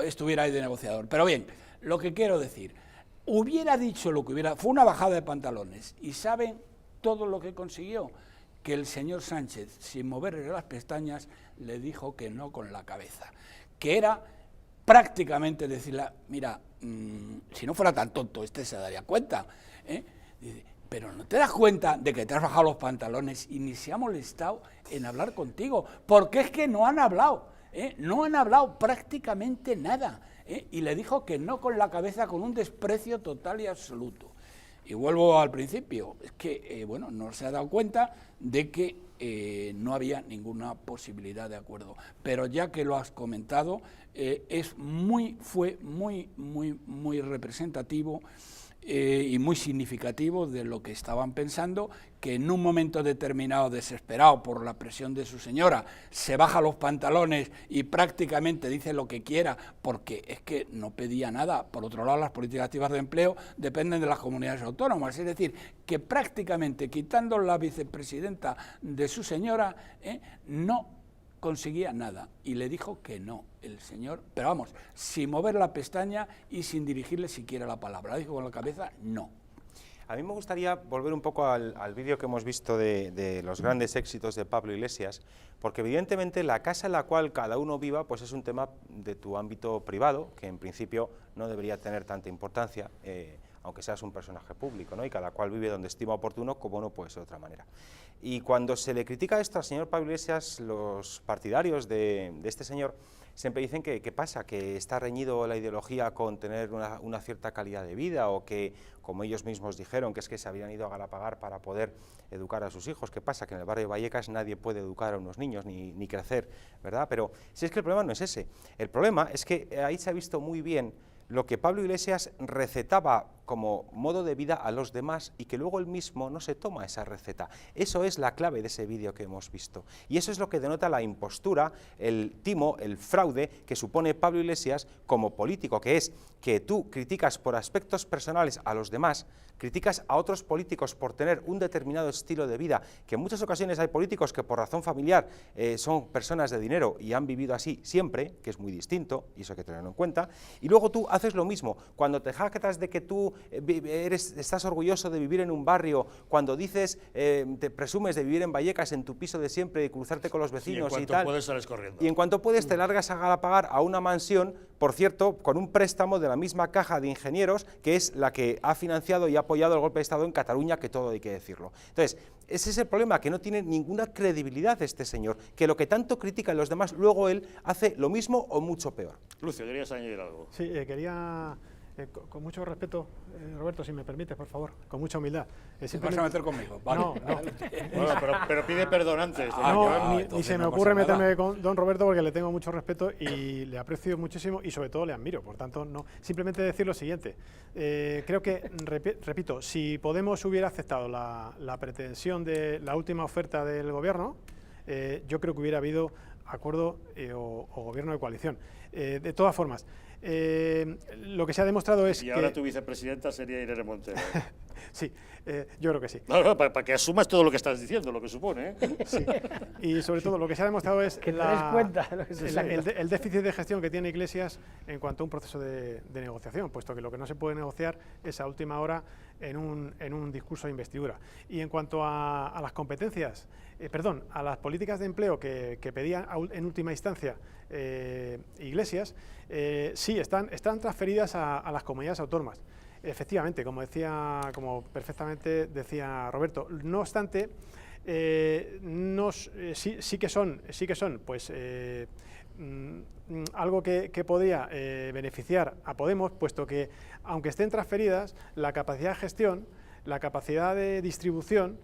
estuviera ahí de negociador. Pero bien, lo que quiero decir, hubiera dicho lo que hubiera, fue una bajada de pantalones, y ¿saben todo lo que consiguió? Que el señor Sánchez, sin moverle las pestañas, le dijo que no con la cabeza, que era prácticamente decirle, mira, si no fuera tan tonto, se daría cuenta, pero no te das cuenta de que te has bajado los pantalones y ni se ha molestado en hablar contigo, porque es que no han hablado prácticamente nada, y le dijo que no con la cabeza, con un desprecio total y absoluto. Y vuelvo al principio, es que no se ha dado cuenta de que no había ninguna posibilidad de acuerdo. Pero ya que lo has comentado, fue muy representativo y muy significativo de lo que estaban pensando, que en un momento determinado, desesperado por la presión de su señora, se baja los pantalones y prácticamente dice lo que quiera, porque es que no pedía nada. Por otro lado, las políticas activas de empleo dependen de las comunidades autónomas, es decir, que prácticamente quitando la vicepresidenta de su señora, no conseguía nada, y le dijo que no el señor, pero vamos, sin mover la pestaña y sin dirigirle siquiera la palabra, dijo con la cabeza no. A mí me gustaría volver un poco al vídeo que hemos visto de los grandes éxitos de Pablo Iglesias, porque evidentemente la casa en la cual cada uno viva pues es un tema de tu ámbito privado, que en principio no debería tener tanta importancia, aunque seas un personaje público, ¿no? Y cada cual vive donde estima oportuno, como no puede ser de otra manera. Y cuando se le critica esto al señor Pablo Iglesias, los partidarios de este señor siempre dicen que ¿qué pasa? Que está reñido la ideología con tener una cierta calidad de vida, o que, como ellos mismos dijeron, que es que se habían ido a Galapagar para poder educar a sus hijos. ¿Qué pasa? Que en el barrio de Vallecas nadie puede educar a unos niños ni crecer, ¿verdad? Pero si es que el problema no es ese. El problema es que ahí se ha visto muy bien lo que Pablo Iglesias recetaba como modo de vida a los demás y que luego él mismo no se toma esa receta. Eso es la clave de ese vídeo que hemos visto. Y eso es lo que denota la impostura, el timo, el fraude que supone Pablo Iglesias como político, que es que tú criticas por aspectos personales a los demás, criticas a otros políticos por tener un determinado estilo de vida, que en muchas ocasiones hay políticos que por razón familiar son personas de dinero y han vivido así siempre, que es muy distinto, y eso hay que tenerlo en cuenta, y luego tú haces lo mismo. Cuando te jactas de que tú estás orgulloso de vivir en un barrio, cuando dices, te presumes de vivir en Vallecas en tu piso de siempre y cruzarte con los vecinos y tal, puedes sales corriendo. Y en cuanto puedes te largas a Galapagar a una mansión, por cierto, con un préstamo de la misma caja de ingenieros, que es la que ha financiado y ha apoyado el golpe de Estado en Cataluña, que todo hay que decirlo. Entonces, ese es el problema, que no tiene ninguna credibilidad este señor, que lo que tanto critican los demás, luego él hace lo mismo o mucho peor. Lucio, ¿querías añadir algo? Sí, quería, con mucho respeto, Roberto, si me permites, por favor, con mucha humildad. ¿Te vas a meter conmigo? Vale. No. Bueno, pero pide perdón antes. Ni se me ocurre meterme con don Roberto, porque le tengo mucho respeto y le aprecio muchísimo y sobre todo le admiro. Por tanto, no. Simplemente decir lo siguiente. Creo que, repito, si Podemos hubiera aceptado la pretensión de la última oferta del Gobierno, yo creo que hubiera habido acuerdo o Gobierno de coalición. De todas formas, lo que se ha demostrado es que... Y ahora tu vicepresidenta sería Irene Montero. Sí, yo creo que sí. No, para que asumas todo lo que estás diciendo, lo que supone. Sí. Y sobre todo lo que se ha demostrado es que te des cuenta de lo que el déficit de gestión que tiene Iglesias en cuanto a un proceso de negociación, puesto que lo que no se puede negociar es a última hora en un discurso de investidura. Y en cuanto a las competencias, a las políticas de empleo que pedía en última instancia Iglesias, sí, están transferidas a las comunidades autónomas. Efectivamente, como perfectamente decía Roberto. No obstante, sí que son pues, algo que podría beneficiar a Podemos, puesto que, aunque estén transferidas, la capacidad de gestión, la capacidad de distribución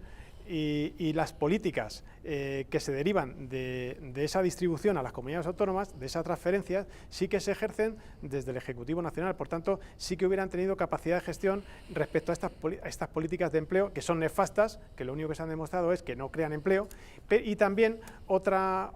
y las políticas que se derivan de esa distribución a las comunidades autónomas, de esas transferencias, sí que se ejercen desde el Ejecutivo Nacional. Por tanto, sí que hubieran tenido capacidad de gestión respecto a estas políticas de empleo, que son nefastas, que lo único que se han demostrado es que no crean empleo. Y también otra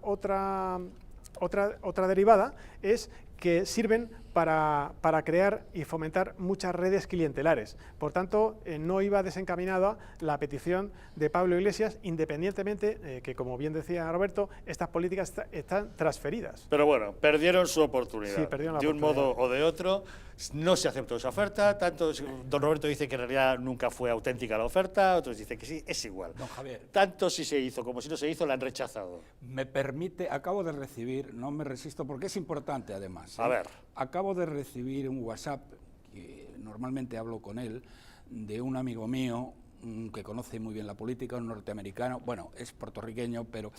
derivada es que sirven para crear y fomentar muchas redes clientelares. Por tanto, no iba desencaminada la petición de Pablo Iglesias, independientemente que, como bien decía Roberto, estas políticas están transferidas. Pero bueno, perdieron su oportunidad. Sí, perdieron la de un oportunidad. modo o de otro. No se aceptó esa oferta. Tanto don Roberto dice que en realidad nunca fue auténtica la oferta, otros dicen que sí, es igual. Don Javier. Tanto si se hizo como si no se hizo, la han rechazado. Me permite, acabo de recibir, no me resisto porque es importante además. A ver. Acabo de recibir un WhatsApp, que normalmente hablo con él, de un amigo mío que conoce muy bien la política, un norteamericano, bueno, es puertorriqueño, pero,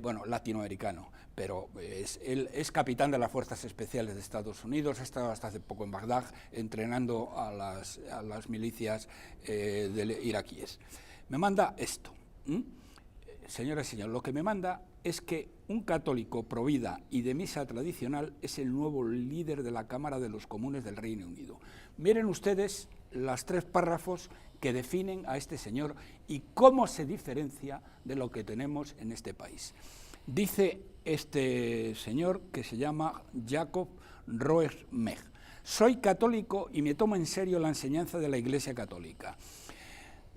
bueno, latinoamericano, pero él es capitán de las Fuerzas Especiales de Estados Unidos, ha estado hasta hace poco en Bagdad entrenando a las milicias iraquíes. Me manda esto. Señoras y señores, lo que me manda es que un católico pro vida y de misa tradicional es el nuevo líder de la Cámara de los Comunes del Reino Unido. Miren ustedes los 3 párrafos que definen a este señor y cómo se diferencia de lo que tenemos en este país. Dice este señor, que se llama Jacob Roermech: soy católico y me tomo en serio la enseñanza de la Iglesia Católica.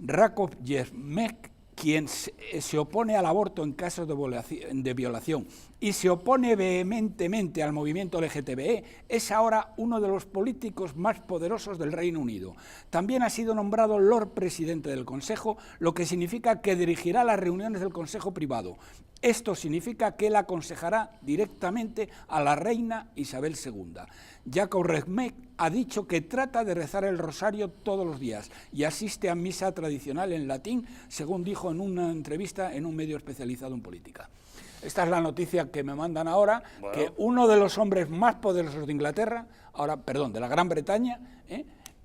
Jacob Roermech, quien se opone al aborto en casos de violación y se opone vehementemente al movimiento LGTBE, es ahora uno de los políticos más poderosos del Reino Unido. También ha sido nombrado Lord Presidente del Consejo, lo que significa que dirigirá las reuniones del Consejo Privado Esto significa que él aconsejará directamente a la reina Isabel II. Jacob Rees-Mogg ha dicho que trata de rezar el rosario todos los días y asiste a misa tradicional en latín, según dijo en una entrevista en un medio especializado en política. Esta es la noticia que me mandan ahora, que uno de los hombres más poderosos de Inglaterra, de la Gran Bretaña,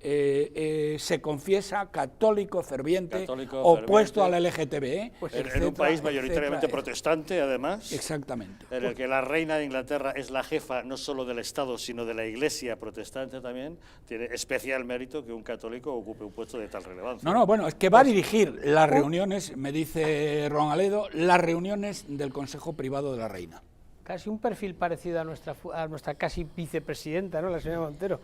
se confiesa católico ferviente, opuesto a la LGTB. En un país mayoritariamente protestante, además. Exactamente. En el que la reina de Inglaterra es la jefa no solo del Estado, sino de la Iglesia protestante también. Tiene especial mérito que un católico ocupe un puesto de tal relevancia. No, es que va a dirigir las reuniones, me dice Ron Aledo, las reuniones del Consejo Privado de la Reina. Casi un perfil parecido a nuestra casi vicepresidenta, ¿no?, la señora Montero.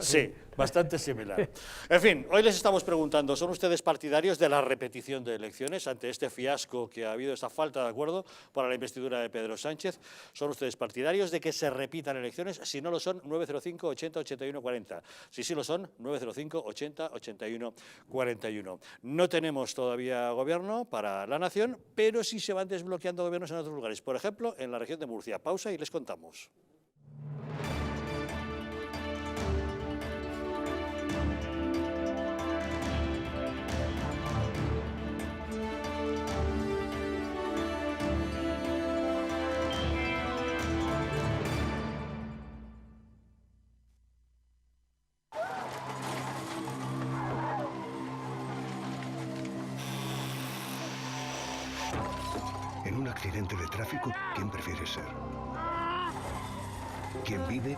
Sí, bastante similar. En fin, hoy les estamos preguntando, ¿son ustedes partidarios de la repetición de elecciones ante este fiasco que ha habido, esta falta de acuerdo para la investidura de Pedro Sánchez? ¿Son ustedes partidarios de que se repitan elecciones? Si no lo son, 905 80 81 40. Si sí lo son, 905 80 81 41. No tenemos todavía gobierno para la nación, pero sí se van desbloqueando gobiernos en otros lugares. Por ejemplo, en la región de Murcia. Pausa y les contamos. En un accidente de tráfico, ¿quién prefieres ser? ¿Quién vive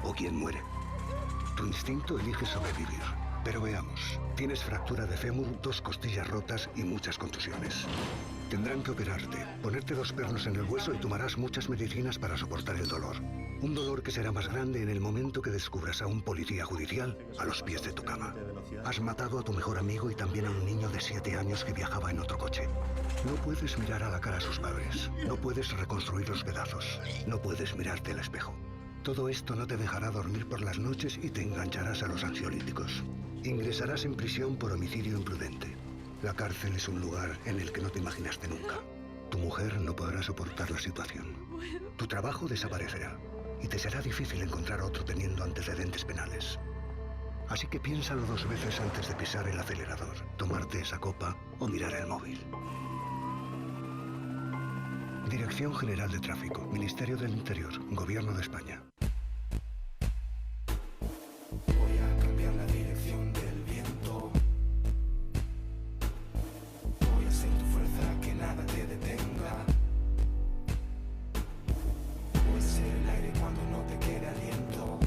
o quién muere? Tu instinto elige sobrevivir. Pero veamos, tienes fractura de fémur, 2 costillas rotas y muchas contusiones. Tendrán que operarte, ponerte 2 pernos en el hueso y tomarás muchas medicinas para soportar el dolor. Un dolor que será más grande en el momento que descubras a un policía judicial a los pies de tu cama. Has matado a tu mejor amigo y también a un niño de 7 años que viajaba en otro coche. No puedes mirar a la cara a sus padres. No puedes reconstruir los pedazos. No puedes mirarte al espejo. Todo esto no te dejará dormir por las noches y te engancharás a los ansiolíticos. Ingresarás en prisión por homicidio imprudente. La cárcel es un lugar en el que no te imaginaste nunca. Tu mujer no podrá soportar la situación. Tu trabajo desaparecerá y te será difícil encontrar otro teniendo antecedentes penales. Así que piénsalo 2 veces antes de pisar el acelerador, tomarte esa copa o mirar el móvil. Dirección General de Tráfico, Ministerio del Interior, Gobierno de España. Voy a cambiar la dirección del viento. Voy a ser tu fuerza, que nada te detenga. Voy a ser el aire cuando no te quede aliento.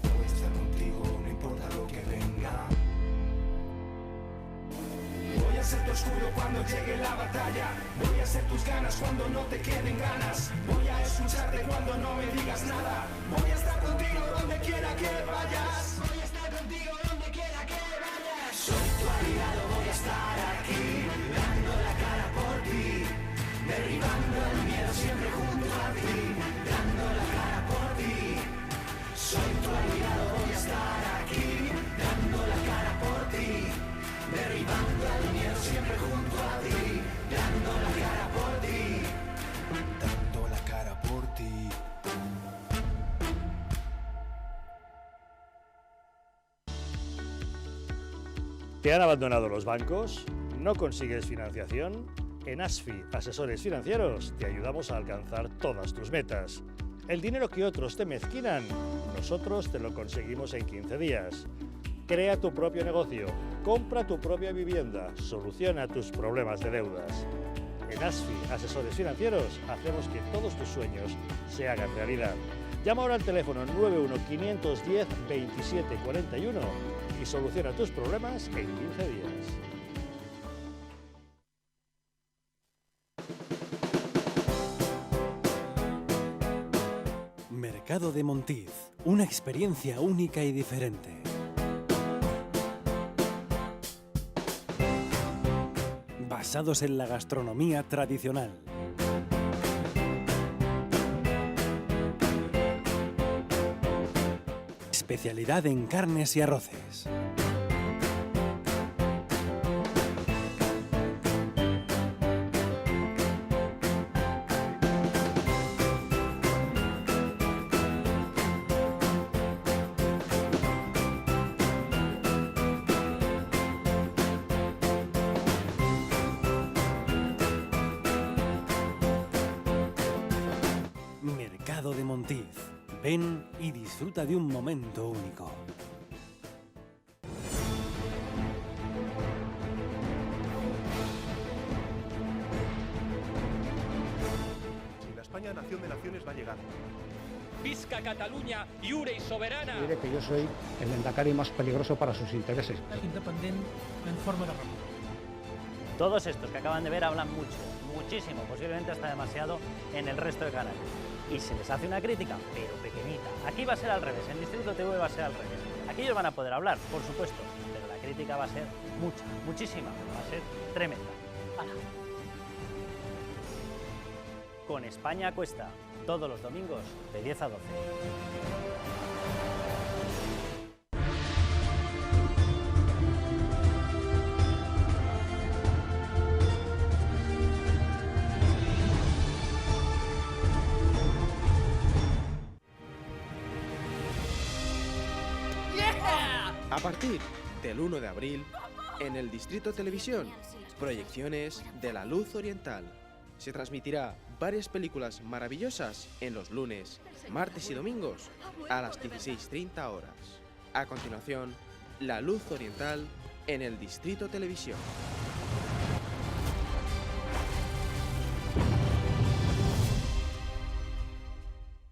Voy a estar contigo, no importa lo que venga. Voy a ser tu escudo cuando llegue la batalla. Voy a ser tus ganas cuando no te queden ganas. Voy a escucharte cuando no me digas nada. Voy a estar contigo donde quiera que vayas. Voy a estar contigo donde quiera que vayas. Soy tu aliado, voy a estar aquí, dando la cara por ti, derribando el miedo siempre junto a ti, dando la cara por ti. Soy tu aliado, voy a estar aquí, dando la cara por ti, derribando el miedo siempre junto a ti, dando la cara por ti, dando la cara por ti. ¿Te han abandonado los bancos? ¿No consigues financiación? En ASFI, Asesores Financieros, te ayudamos a alcanzar todas tus metas. El dinero que otros te mezquinan, nosotros te lo conseguimos en 15 días. Crea tu propio negocio, compra tu propia vivienda, soluciona tus problemas de deudas. En ASFI, Asesores Financieros, hacemos que todos tus sueños se hagan realidad. Llama ahora al teléfono 91 510 27 41 y soluciona tus problemas en 15 días. Mercado de Montiz, una experiencia única y diferente. Basados en la gastronomía tradicional. Especialidad en carnes y arroces. Mercado de Montiz. Ven y disfruta de un momento único. Si la España nación de naciones va a llegar. Visca Catalunya, lliure y soberana. Diré que yo soy el Endacari más peligroso para sus intereses. Independent en forma de república. Todos estos que acaban de ver hablan mucho, muchísimo, posiblemente hasta demasiado en el resto de canales. Y se les hace una crítica, pero pequeñita. Aquí va a ser al revés, en Distrito TV va a ser al revés. Aquí ellos van a poder hablar, por supuesto, pero la crítica va a ser mucha, muchísima, va a ser tremenda. ¡Hala! Con España a Cuesta, todos los domingos de 10 a 12. A partir del 1 de abril, en el Distrito Televisión, proyecciones de La Luz Oriental. Se transmitirá varias películas maravillosas en los lunes, martes y domingos a las 16:30 horas. A continuación, La Luz Oriental en el Distrito Televisión.